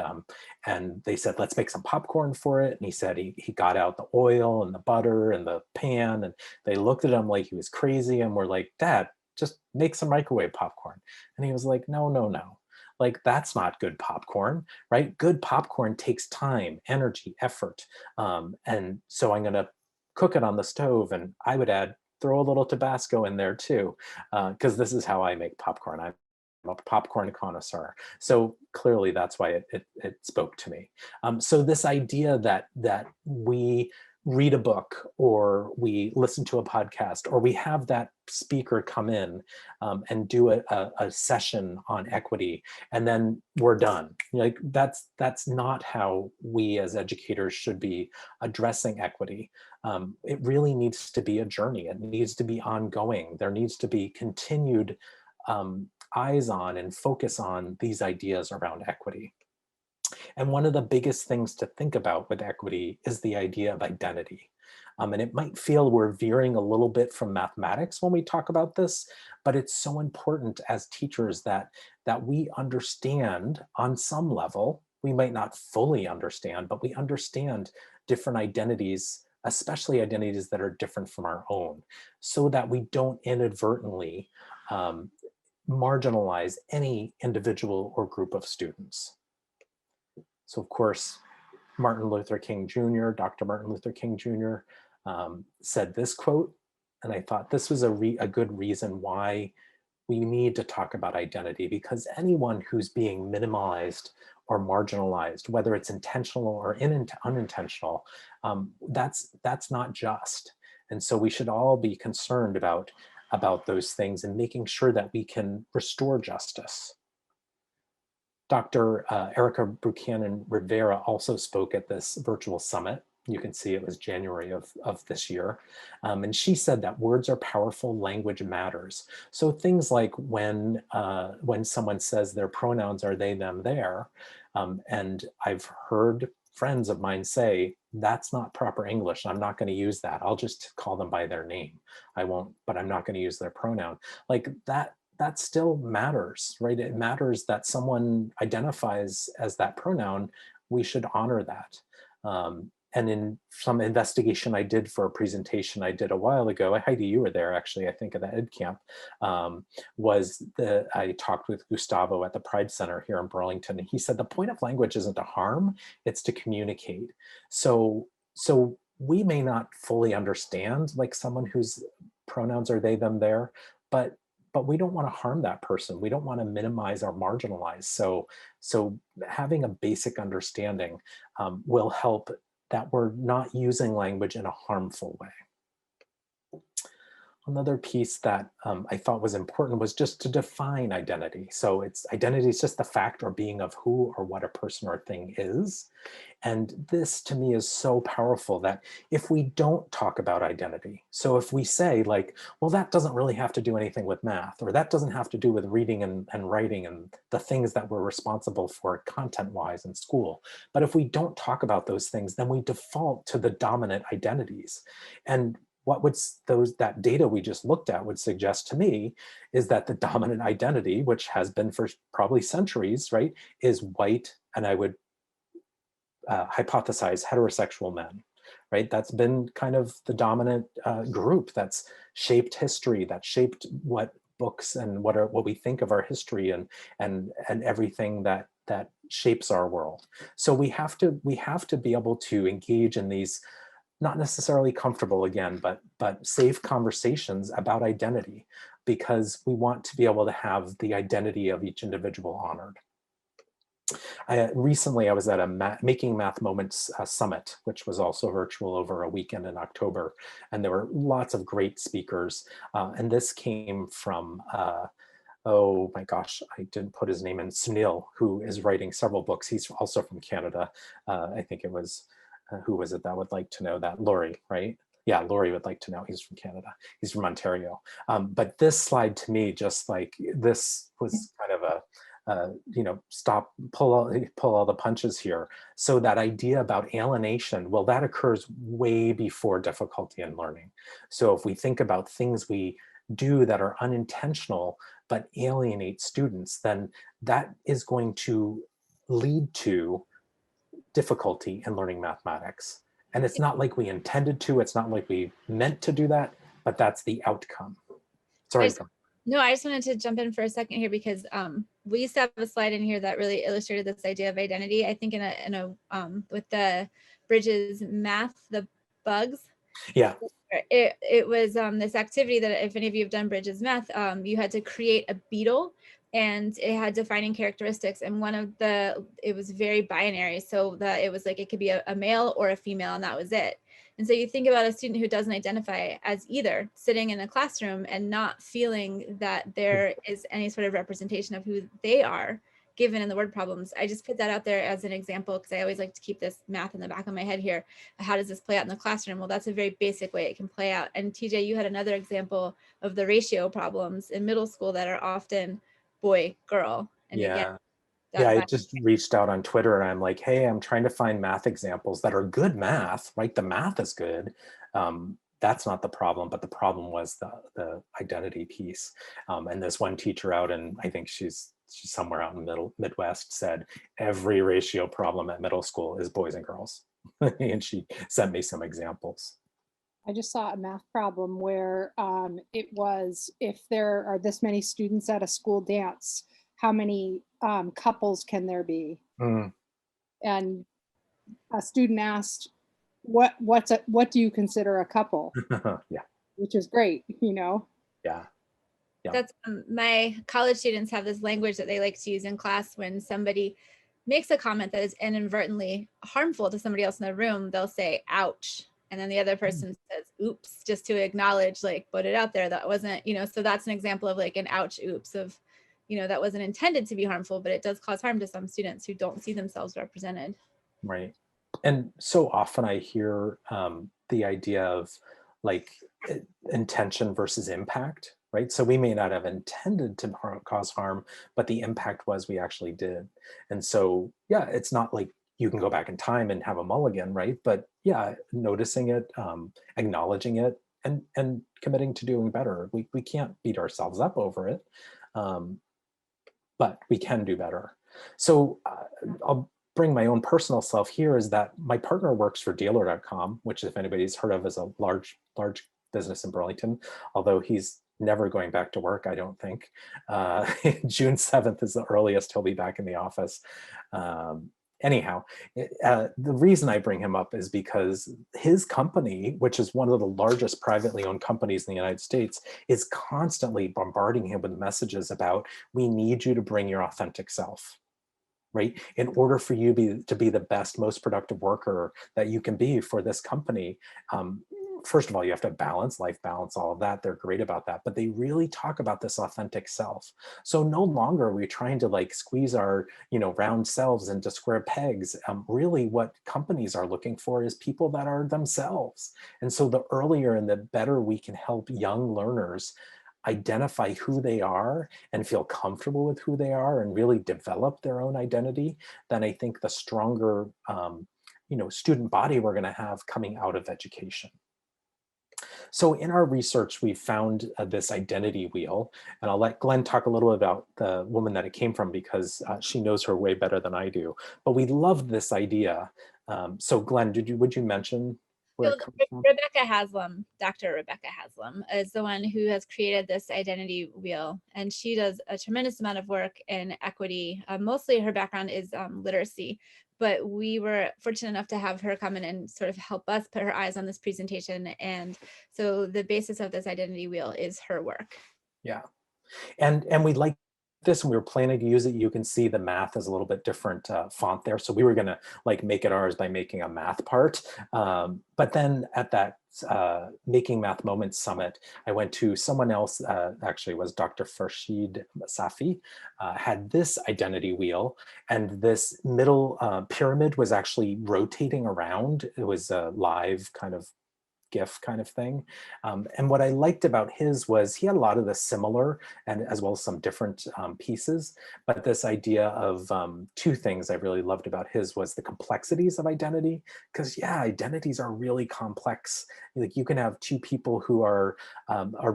Speaker 1: they said, let's make some popcorn for it. And he said he got out the oil and the butter and the pan, and they looked at him like he was crazy and were like, Dad, just make some microwave popcorn. And he was like, no. Like, that's not good popcorn, right? Good popcorn takes time, energy, effort. And so I'm going to cook it on the stove, and I would throw a little Tabasco in there too, because this is how I make popcorn. I'm a popcorn connoisseur. So clearly that's why it spoke to me. So this idea that we read a book, or we listen to a podcast, or we have that speaker come in and do a session on equity, and then we're done. Like, that's not how we as educators should be addressing equity. It really needs to be a journey. It needs to be ongoing. There needs to be continued eyes on and focus on these ideas around equity. And one of the biggest things to think about with equity is the idea of identity. And it might feel we're veering a little bit from mathematics when we talk about this, but it's so important as teachers that we understand on some level. We might not fully understand, but we understand different identities, especially identities that are different from our own, so that we don't inadvertently marginalize any individual or group of students. So of course, Martin Luther King Jr., Dr. Martin Luther King Jr. Said this quote, and I thought this was a good reason why we need to talk about identity, because anyone who's being minimalized or marginalized, whether it's intentional or unintentional, that's not just. And so we should all be concerned about those things and making sure that we can restore justice. Dr. Erica Buchanan Rivera also spoke at this virtual summit. You can see it was January of this year. And she said that words are powerful, language matters. So things like when someone says their pronouns are they, them, their, and I've heard friends of mine say, that's not proper English. I'm not going to use that. I'll just call them by their name. I won't, but I'm not going to use their pronoun. Like that still matters, right? It matters that someone identifies as that pronoun. We should honor that. And in some investigation I did for a presentation I did a while ago, Heidi, you were there actually, I think at the Ed Camp, I talked with Gustavo at the Pride Center here in Burlington, and he said the point of language isn't to harm, it's to communicate. So we may not fully understand like someone whose pronouns are they, them, their, but we don't want to harm that person. We don't want to minimize or marginalize. So having a basic understanding will help that we're not using language in a harmful way. Another piece that I thought was important was just to define identity. So identity is just the fact or being of who or what a person or thing is. And this to me is so powerful that if we don't talk about identity, so if we say like, well, that doesn't really have to do anything with math, or that doesn't have to do with reading and writing and the things that we're responsible for content-wise in school. But if we don't talk about those things, then we default to the dominant identities. And what would that data we just looked at would suggest to me is that the dominant identity, which has been for probably centuries, right, is white, and I would hypothesize heterosexual men, right? That's been kind of the dominant group that's shaped history, that shaped what books and what we think of our history and everything that shapes our world. So we have to be able to engage in these not necessarily comfortable again, but safe conversations about identity, because we want to be able to have the identity of each individual honored. Recently, I was at a Making Math Moments summit, which was also virtual over a weekend in October, and there were lots of great speakers. And this came from, oh my gosh, I didn't put his name in, Sunil, who is writing several books. He's also from Canada. I think it was, who was it that would like to know that? Laurie, right? Yeah, Laurie would like to know. He's from Canada. He's from Ontario. But this slide to me, just like this was kind of a, pull all the punches here. So that idea about alienation, well, that occurs way before difficulty in learning. So if we think about things we do that are unintentional but alienate students, then that is going to lead to difficulty in learning mathematics. And it's not like we intended to, it's not like we meant to do that, but that's the outcome. Sorry.
Speaker 2: No, I just wanted to jump in for a second here because we used to have a slide in here that really illustrated this idea of identity. I think in a with the Bridges math, the bugs.
Speaker 1: Yeah.
Speaker 2: It was this activity that if any of you have done Bridges math, you had to create a beetle and it had defining characteristics. And it was very binary. So that it was like, it could be a male or a female and that was it. And so you think about a student who doesn't identify as either, sitting in a classroom and not feeling that there is any sort of representation of who they are given in the word problems. I just put that out there as an example because I always like to keep this math in the back of my head here. How does this play out in the classroom? Well, that's a very basic way it can play out. And TJ, you had another example of the ratio problems in middle school that are often boy, girl. And
Speaker 1: yeah.
Speaker 2: Again,
Speaker 1: I just reached out on Twitter and I'm like, hey, I'm trying to find math examples that are good math, right? The math is good. That's not the problem, but the problem was the identity piece. And this one teacher out, and I think she's somewhere out in the Midwest, said every ratio problem at middle school is boys and girls. And she sent me some examples.
Speaker 5: I just saw a math problem where it was, if there are this many students at a school dance, how many couples can there be? and a student asked, what do you consider a couple?
Speaker 1: Yeah.
Speaker 5: Which is great, you know?
Speaker 1: Yeah. Yeah.
Speaker 2: That's my college students have this language that they like to use in class when somebody makes a comment that is inadvertently harmful to somebody else in the room. They'll say, ouch. And then the other person says, oops, just to acknowledge, like, put it out there. That wasn't, you know, so that's an example of like an ouch, oops of, you know, that wasn't intended to be harmful, but it does cause harm to some students who don't see themselves represented.
Speaker 1: Right. And so often I hear the idea of like intention versus impact, right? So we may not have intended to cause harm, but the impact was we actually did. And so, yeah, it's not like you can go back in time and have a mulligan, right? But yeah, noticing it, acknowledging it, and committing to doing better. We can't beat ourselves up over it, but we can do better. So I'll bring my own personal self here is that my partner works for dealer.com, which if anybody's heard of is a large business in Burlington, although he's never going back to work, I don't think. June 7th is the earliest he'll be back in the office. Anyhow, the reason I bring him up is because his company, which is one of the largest privately owned companies in the United States, is constantly bombarding him with messages about, we need you to bring your authentic self, right? In order for you to be the best, most productive worker that you can be for this company. First of all, you have to balance, life balance, all of that. They're great about that, but they really talk about this authentic self. So no longer are we trying to like squeeze our, you know, round selves into square pegs. Really what companies are looking for is people that are themselves. And so the earlier and the better we can help young learners identify who they are and feel comfortable with who they are and really develop their own identity, then I think the stronger, you know, student body we're going to have coming out of education. So in our research, we found this identity wheel, and I'll let Glenn talk a little about the woman that it came from because she knows her way better than I do. But we loved this idea. So Glenn, would you mention where it comes from?
Speaker 2: Rebecca Haslam, Dr. Rebecca Haslam, is the one who has created this identity wheel, and she does a tremendous amount of work in equity. Mostly her background is literacy, but we were fortunate enough to have her come in and sort of help us put her eyes on this presentation. And so the basis of this identity wheel is her work.
Speaker 1: Yeah, and we like this, and we were planning to use it. You can see the math is a little bit different font there. So we were gonna like make it ours by making a math part. But then at that Making Math Moments Summit, I went to someone else, actually was Dr. Farshid Safi, had this identity wheel, and this middle pyramid was actually rotating around. It was a live kind of GIF kind of thing. And what I liked about his was he had a lot of the similar and as well as some different pieces, but this idea of two things I really loved about his was the complexities of identity, because yeah, identities are really complex. Like you can have two people who are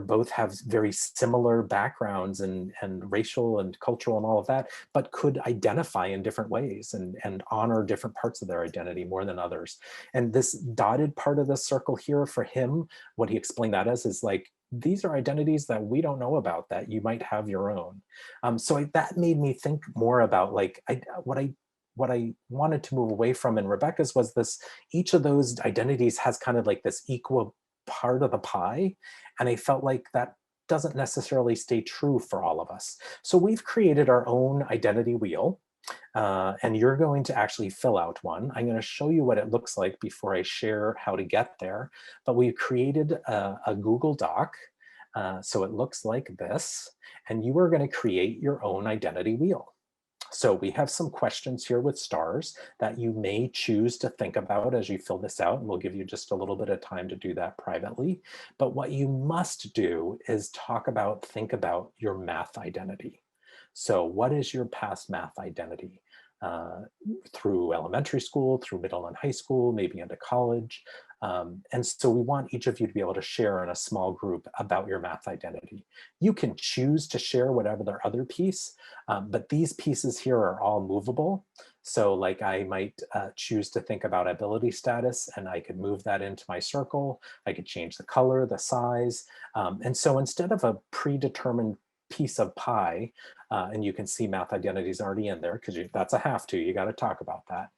Speaker 1: both have very similar backgrounds and racial and cultural and all of that, but could identify in different ways and honor different parts of their identity more than others. And this dotted part of the circle here for him, what he explained that as is like, these are identities that we don't know about that you might have your own. So that made me think more about like what I wanted to move away from in Rebecca's was this, each of those identities has kind of like this equal part of the pie. And I felt like that doesn't necessarily stay true for all of us. So we've created our own identity wheel. And you're going to actually fill out one. I'm going to show you what it looks like before I share how to get there. But we've created a Google Doc. So it looks like this. And you are going to create your own identity wheel. So we have some questions here with stars that you may choose to think about as you fill this out. And we'll give you just a little bit of time to do that privately. But what you must do is think about your math identity. So what is your past math identity? Through elementary school, through middle and high school, maybe into college. And so we want each of you to be able to share in a small group about your math identity. You can choose to share whatever their other piece, but these pieces here are all movable. So like I might choose to think about ability status, and I could move that into my circle. I could change the color, the size. And so instead of a predetermined piece of pie, and you can see math identities already in there because that's a have to, you got to talk about that.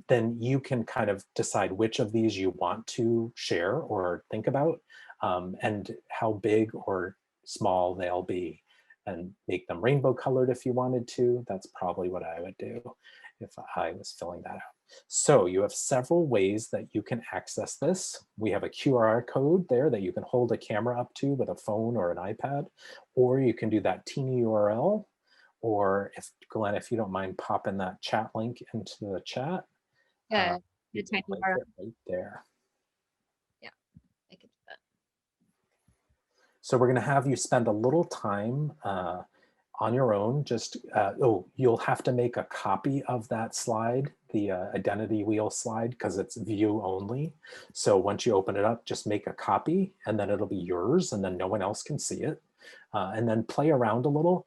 Speaker 1: Then you can kind of decide which of these you want to share or think about, and how big or small they'll be, and make them rainbow colored if you wanted to. That's probably what I would do if I was filling that out. So you have several ways that you can access this. We have a QR code there that you can hold a camera up to with a phone or an iPad, or you can do that teeny URL, or if Glenn, if you don't mind popping that chat link into the chat.
Speaker 2: Yeah,
Speaker 1: you
Speaker 2: the
Speaker 1: can
Speaker 2: tiny
Speaker 1: link
Speaker 2: URL.
Speaker 1: it right there.
Speaker 2: I can do that.
Speaker 1: So we're going to have you spend a little time on your own. Just, you'll have to make a copy of that slide, the identity wheel slide, because it's view only. So once you open it up, just make a copy and then it'll be yours and then no one else can see it. And then play around a little.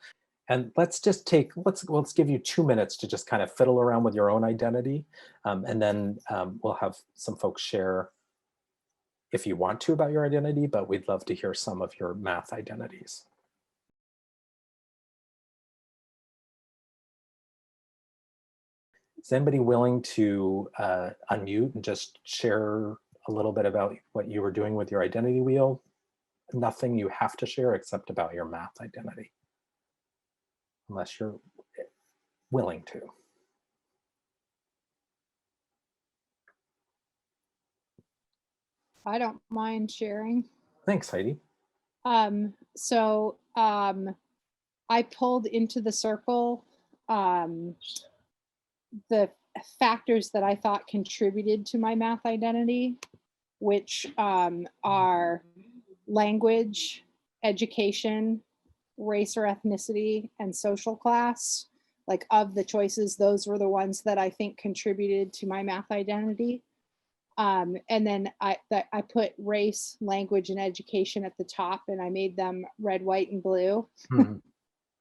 Speaker 1: And let's give you 2 minutes to just kind of fiddle around with your own identity. And then we'll have some folks share if you want to about your identity, but we'd love to hear some of your math identities. Is anybody willing to unmute and just share a little bit about what you were doing with your identity wheel? Nothing you have to share except about your math identity, unless you're willing to.
Speaker 5: I don't mind sharing.
Speaker 1: Thanks, Heidi.
Speaker 5: I pulled into the circle the factors that I thought contributed to my math identity, which are language, education, race or ethnicity, and social class. Like, of the choices, those were the ones that I think contributed to my math identity. And then I put race, language, and education at the top, and I made them red, white, and blue.
Speaker 1: Mm-hmm.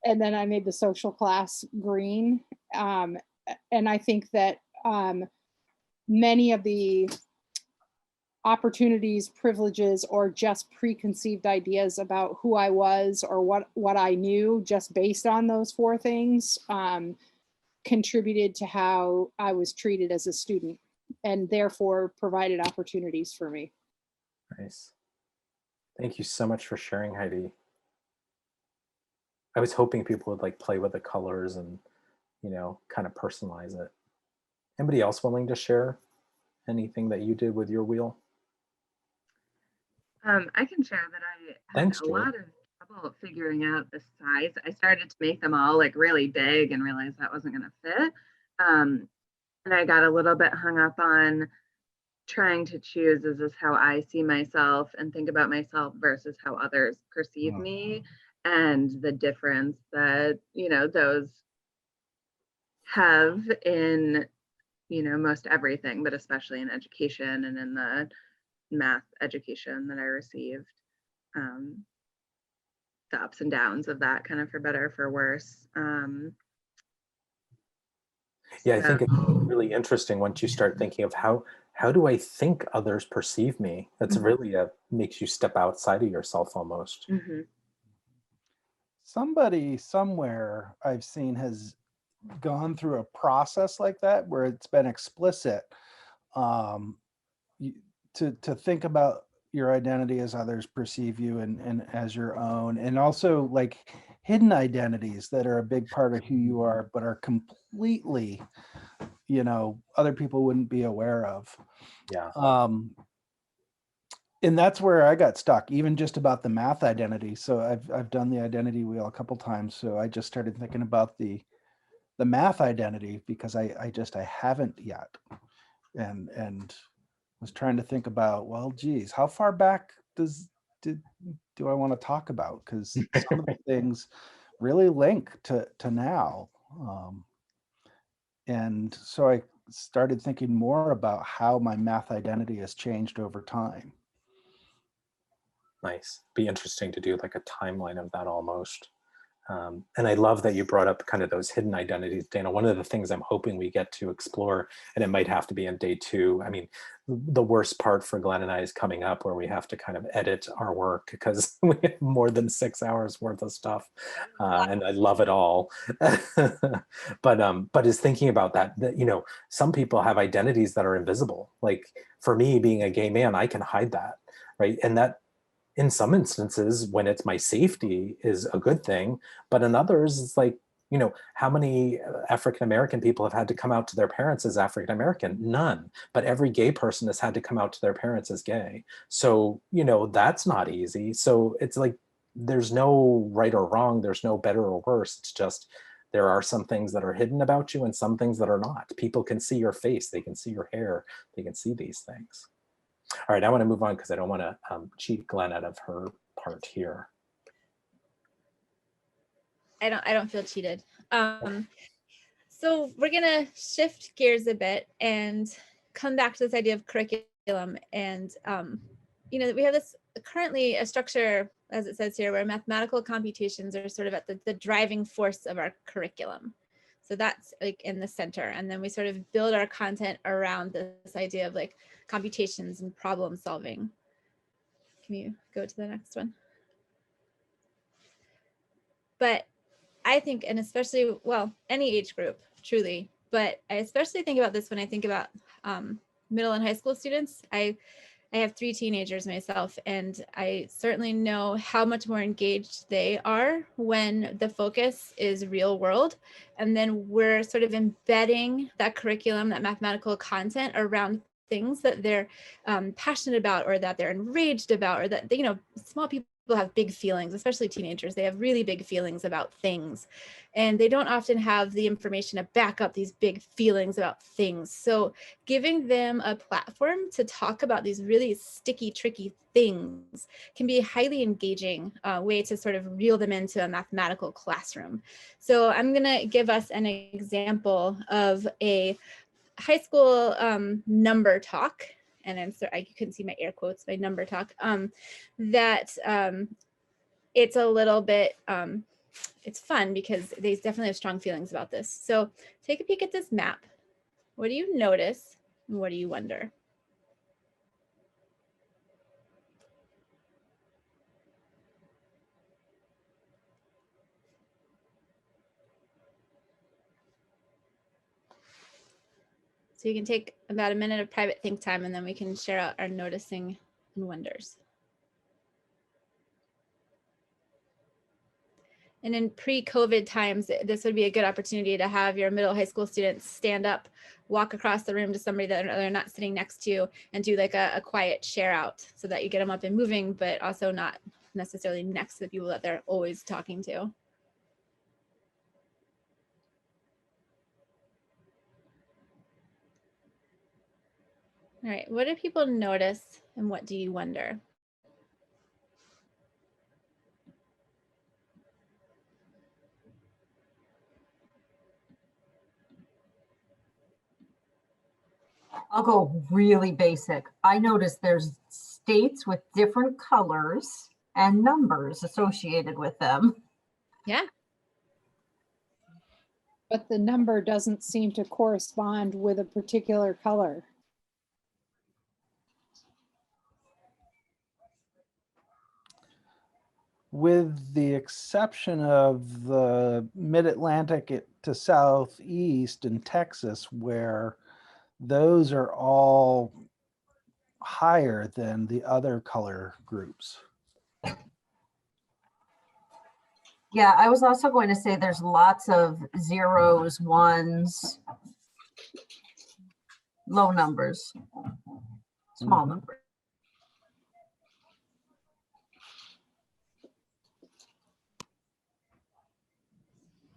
Speaker 5: And then I made the social class green. And I think that many of the opportunities, privileges, or just preconceived ideas about who I was or what I knew just based on those 4 things contributed to how I was treated as a student, and therefore provided opportunities for me.
Speaker 1: Nice. Thank you so much for sharing, Heidi. I was hoping people would like play with the colors and, you know, kind of personalize it. Anybody else willing to share anything that you did with your wheel?
Speaker 3: I can share that I had
Speaker 1: Thanks,
Speaker 3: a lot of trouble figuring out the size. I started to make them all like really big and realized that wasn't going to fit. And I got a little bit hung up on trying to choose, is this how I see myself and think about myself versus how others perceive me, and the difference that, you know, those have in, you know, most everything, but especially in education and in the math education that I received. The ups and downs of that, kind of for better or for worse.
Speaker 1: Yeah, I think it's really interesting once you start thinking of how do I think others perceive me? That's really makes you step outside of yourself almost.
Speaker 3: Mm-hmm.
Speaker 8: Somebody somewhere I've seen has gone through a process like that where it's been explicit to think about your identity as others perceive you and as your own, and also like hidden identities that are a big part of who you are but are completely, you know, other people wouldn't be aware of.
Speaker 1: Yeah.
Speaker 8: And that's where I got stuck, even just about the math identity. So I've done the identity wheel a couple times. So I just started thinking about the math identity because I haven't yet, and was trying to think about, well, geez, how far back do I want to talk about? Because some of the things really link to now. And so I started thinking more about how my math identity has changed over time.
Speaker 1: Nice. Be interesting to do like a timeline of that almost. And I love that you brought up kind of those hidden identities, Dana. One of the things I'm hoping we get to explore, and it might have to be in day 2. I mean, the worst part for Glenn and I is coming up, where we have to kind of edit our work because we have more than 6 hours worth of stuff, and I love it all. But is thinking about that, you know, some people have identities that are invisible. Like for me, being a gay man, I can hide that, right? And that, in some instances, when it's my safety, is a good thing, but in others, it's like, you know, how many African-American people have had to come out to their parents as African-American? None. But every gay person has had to come out to their parents as gay. So, you know, that's not easy. So it's like, there's no right or wrong. There's no better or worse. It's just, there are some things that are hidden about you and some things that are not. People can see your face. They can see your hair. They can see these things. All right, I want to move on because I don't want to cheat Glenn out of her part here.
Speaker 2: I don't feel cheated. So we're gonna shift gears a bit and come back to this idea of curriculum. And you know, we have this currently a structure, as it says here, where mathematical computations are sort of at the driving force of our curriculum. So that's like in the center. And then we sort of build our content around this idea of like computations and problem solving. Can you go to the next one? But I think, and especially, well, any age group, truly, but I especially think about this when I think about middle and high school students. I have 3 teenagers myself, and I certainly know how much more engaged they are when the focus is real world. And then we're sort of embedding that curriculum, that mathematical content around things that they're passionate about, or that they're enraged about, or that, you know, small people have big feelings, especially teenagers. They have really big feelings about things, and they don't often have the information to back up these big feelings about things. So giving them a platform to talk about these really sticky, tricky things can be a highly engaging way to sort of reel them into a mathematical classroom. So I'm going to give us an example of a high school number talk. And I'm sorry, I couldn't see my air quotes, my number talk, that it's a little bit, it's fun because they definitely have strong feelings about this. So take a peek at this map. What do you notice and what do you wonder? So you can take about a minute of private think time, and then we can share out our noticing and wonders. And in pre-COVID times, this would be a good opportunity to have your middle high school students stand up, walk across the room to somebody that they're not sitting next to, and do like a quiet share out, so that you get them up and moving, but also not necessarily next to the people that they're always talking to. All right, what do people notice and what do you wonder?
Speaker 7: I'll go really basic. I noticed there's states with different colors and numbers associated with them.
Speaker 2: Yeah.
Speaker 5: But the number doesn't seem to correspond with a particular color.
Speaker 8: With the exception of the mid-Atlantic to southeast in Texas, where those are all higher than the other color groups.
Speaker 7: Yeah, I was also going to say there's lots of zeros, ones, low numbers, small numbers.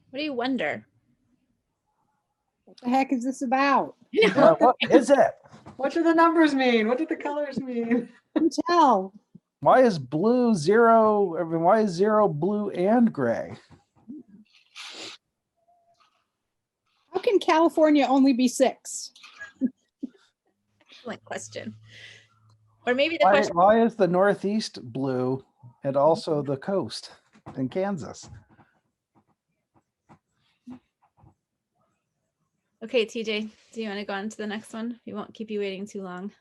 Speaker 2: What do you wonder?
Speaker 5: What the heck is this about?
Speaker 8: What is it?
Speaker 4: What do the numbers mean? What do the colors mean?
Speaker 5: Tell.
Speaker 8: Why is blue zero? I mean, why is zero blue and gray?
Speaker 5: How can California only be 6?
Speaker 2: Excellent question. Or maybe the question.
Speaker 8: Why is the Northeast blue and also the coast in Kansas?
Speaker 2: Okay, TJ, do you want to go on to the next one? We won't keep you waiting too long.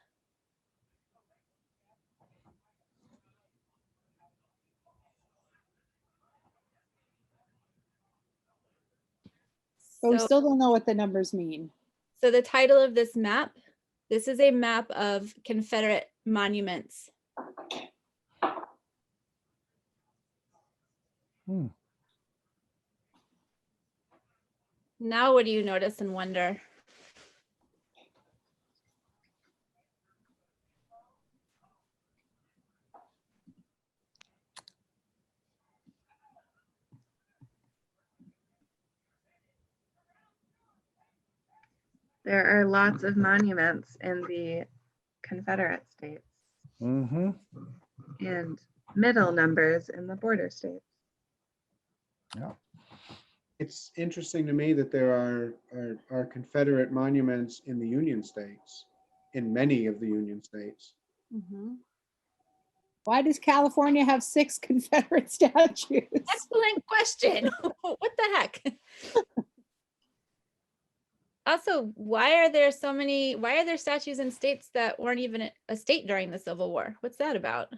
Speaker 5: But we
Speaker 2: So,
Speaker 5: still don't know what the numbers mean.
Speaker 2: so the title of this map, this is a map of Confederate monuments.
Speaker 8: Hmm.
Speaker 2: Now, what do you notice and wonder?
Speaker 3: There are lots of monuments in the Confederate states
Speaker 8: Mm-hmm.
Speaker 3: and middle numbers in the border states.
Speaker 8: Yeah.
Speaker 6: It's interesting to me that there are Confederate monuments in the Union states, in many of the Union states.
Speaker 2: Mm-hmm.
Speaker 5: Why does California have 6 Confederate statues?
Speaker 2: Excellent question. What the heck? Also, why are there statues in states that weren't even a state during the Civil War? What's that about?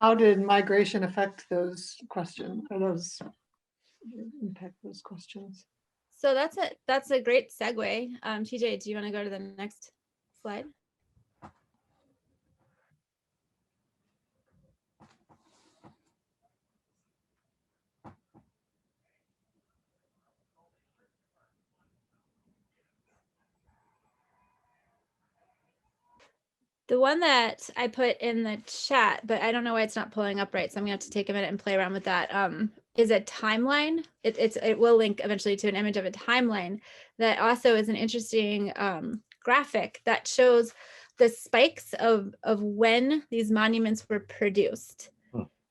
Speaker 4: How did migration affect those questions, or those impact those questions?
Speaker 2: So that's a great segue. TJ, do you want to go to the next slide? The one that I put in the chat, but I don't know why it's not pulling up right, so I'm gonna have to take a minute and play around with that. Is a timeline. It will link eventually to an image of a timeline that also is an interesting graphic that shows the spikes of when these monuments were produced.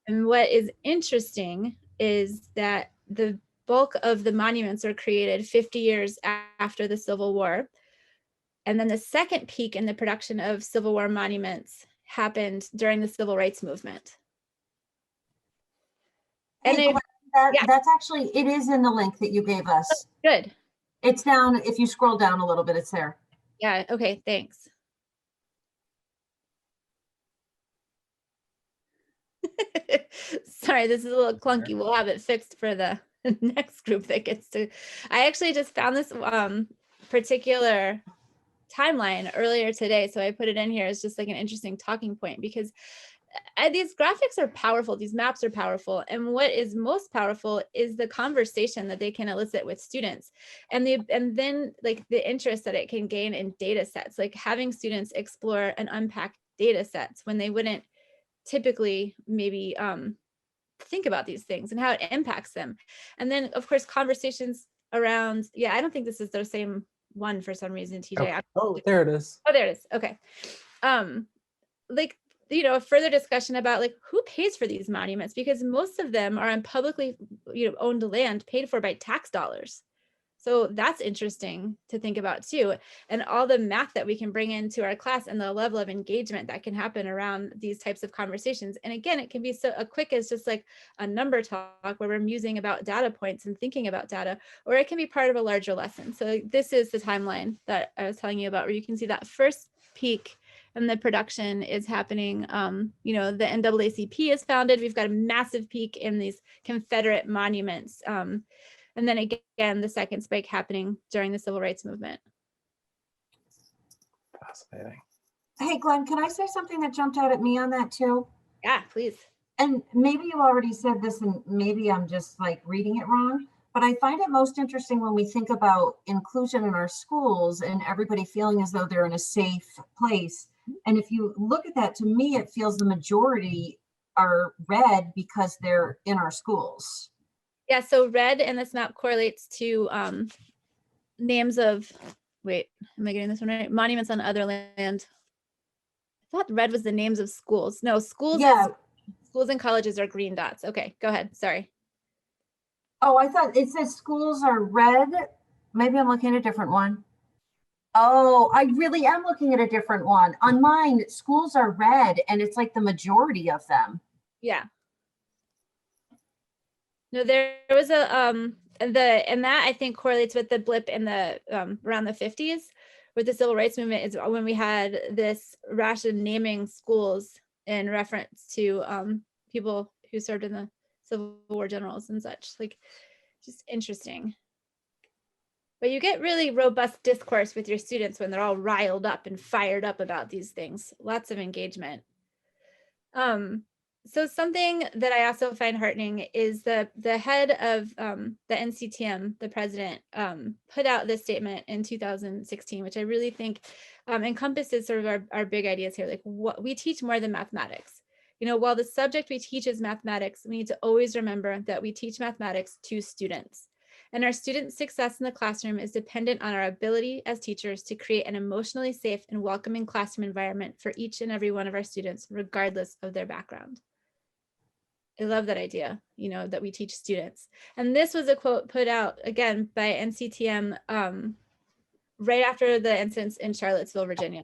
Speaker 2: And what is interesting is that the bulk of the monuments were created 50 years after the Civil War. And then the second peak in the production of Civil War monuments happened during the Civil Rights Movement. And
Speaker 7: Hey,
Speaker 2: yeah.
Speaker 7: that's actually, it is in the link that you gave us.
Speaker 2: Good.
Speaker 7: It's down, if you scroll down a little bit, it's there.
Speaker 2: Yeah, okay, thanks. Sorry, this is a little clunky. We'll have it fixed for the next group that gets to. I actually just found this particular timeline earlier today, so I put it in here as just like an interesting talking point, because these graphics are powerful, these maps are powerful, and what is most powerful is the conversation that they can elicit with students, and then like the interest that it can gain in data sets, like having students explore and unpack data sets when they wouldn't typically maybe think about these things and how it impacts them. And then of course conversations around, yeah, I don't think this is the same one for some reason, TJ.
Speaker 1: Oh, there it is.
Speaker 2: Oh, there it is. Okay. Like, you know, a further discussion about like who pays for these monuments, because most of them are on publicly, you know, owned land paid for by tax dollars. So that's interesting to think about too. And all the math that we can bring into our class and the level of engagement that can happen around these types of conversations. And again, it can be so quick as just like a number talk where we're musing about data points and thinking about data, or it can be part of a larger lesson. So this is the timeline that I was telling you about, where you can see that first peak and the production is happening. You know, the NAACP is founded. We've got a massive peak in these Confederate monuments. And then again, the second spike happening during the Civil Rights Movement.
Speaker 1: Fascinating.
Speaker 7: Hey, Glenn, can I say something that jumped out at me on that too?
Speaker 2: Yeah, please.
Speaker 7: And maybe you already said this, and maybe I'm just like reading it wrong, but I find it most interesting when we think about inclusion in our schools and everybody feeling as though they're in a safe place. And if you look at that, to me, it feels the majority are red because they're in our schools.
Speaker 2: Yeah, so red in this map correlates to names of, wait, am I getting this one right? Monuments on other land. I thought red was the names of schools. No, schools,
Speaker 7: Yeah.
Speaker 2: Schools and colleges are green dots. Okay, go ahead, sorry.
Speaker 7: Oh, I thought it says schools are red. Maybe I'm looking at a different one. Oh, I really am looking at a different one. On mine, schools are red, and it's like the majority of them.
Speaker 2: Yeah. No, there was and that I think correlates with the blip in the around the 50s with the civil rights movement, is when we had this rash of naming schools in reference to people who served in the Civil War, generals and such. Like, just interesting. But you get really robust discourse with your students when they're all riled up and fired up about these things. Lots of engagement. So something that I also find heartening is the head of the NCTM, the president, put out this statement in 2016, which I really think encompasses sort of our big ideas here. Like, what we teach more than mathematics. You know, while the subject we teach is mathematics, we need to always remember that we teach mathematics to students. And our students' success in the classroom is dependent on our ability as teachers to create an emotionally safe and welcoming classroom environment for each and every one of our students, regardless of their background. I love that idea, you know, that we teach students. And this was a quote put out again by NCTM right after the incidents in Charlottesville, Virginia.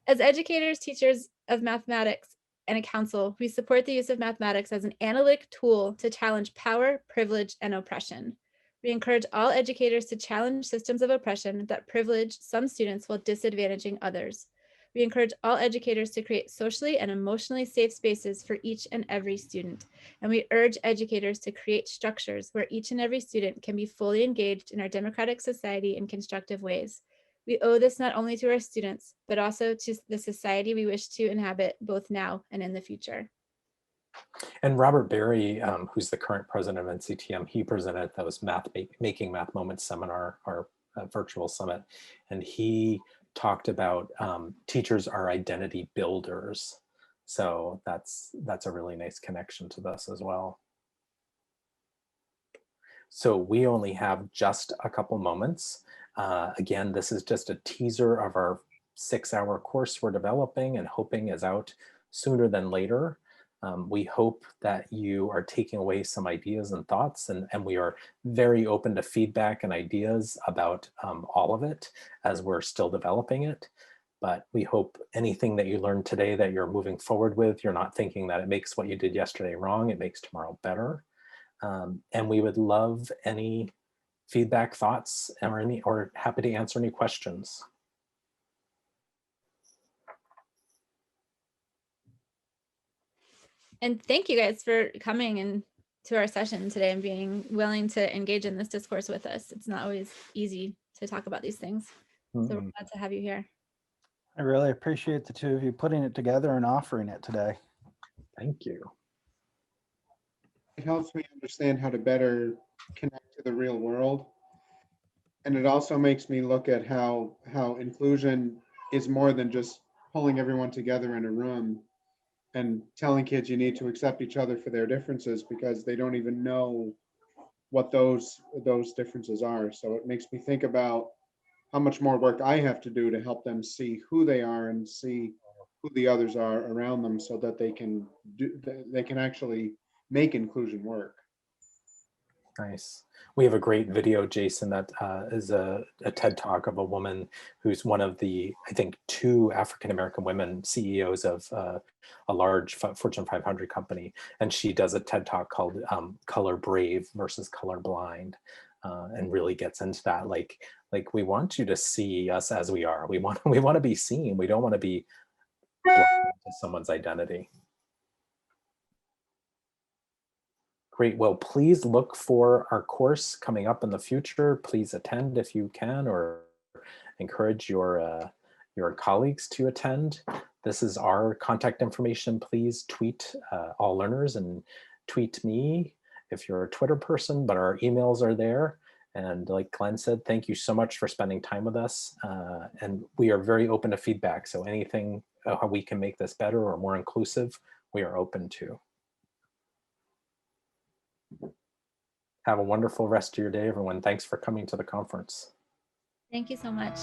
Speaker 2: As educators, teachers of mathematics, and a council, we support the use of mathematics as an analytic tool to challenge power, privilege, and oppression. We encourage all educators to challenge systems of oppression that privilege some students while disadvantaging others. We encourage all educators to create socially and emotionally safe spaces for each and every student. And we urge educators to create structures where each and every student can be fully engaged in our democratic society in constructive ways. We owe this not only to our students, but also to the society we wish to inhabit both now and in the future.
Speaker 1: And Robert Berry, who's the current president of NCTM, he presented those Making Math Moments seminar, our virtual summit, and he talked about teachers are identity builders. So that's a really nice connection to this as well. So we only have just a couple moments. Again, this is just a teaser of our 6-hour course we're developing and hoping is out sooner than later. We hope that you are taking away some ideas and thoughts, and we are very open to feedback and ideas about all of it as we're still developing it. But we hope anything that you learned today that you're moving forward with, you're not thinking that it makes what you did yesterday wrong, it makes tomorrow better. And we would love any feedback, thoughts, or happy to answer any questions.
Speaker 2: And thank you guys for coming and to our session today and being willing to engage in this discourse with us. It's not always easy to talk about these things. So we're glad to have you here.
Speaker 8: I really appreciate the two of you putting it together and offering it today.
Speaker 1: Thank you.
Speaker 6: It helps me understand how to better connect to the real world. And it also makes me look at how inclusion is more than just pulling everyone together in a room and telling kids you need to accept each other for their differences, because they don't even know what those differences are. So it makes me think about how much more work I have to do to help them see who they are and see who the others are around them, so that they can actually make inclusion work.
Speaker 1: Nice. We have a great video, Jason, that is a TED Talk of a woman who's one of the, I think, 2 African-American women CEOs of a large Fortune 500 company. And she does a TED Talk called Color Brave versus Color Blind, and really gets into that. Like we want you to see us as we are. We want to be seen. We don't want to be blind to someone's identity. Great. Well, please look for our course coming up in the future. Please attend if you can, or encourage your colleagues to attend. This is our contact information. Please tweet all learners and tweet me if you're a Twitter person, but our emails are there. And like Glenn said, thank you so much for spending time with us. And we are very open to feedback. So anything how we can make this better or more inclusive, we are open to. Have a wonderful rest of your day, everyone. Thanks for coming to the conference.
Speaker 2: Thank you so much.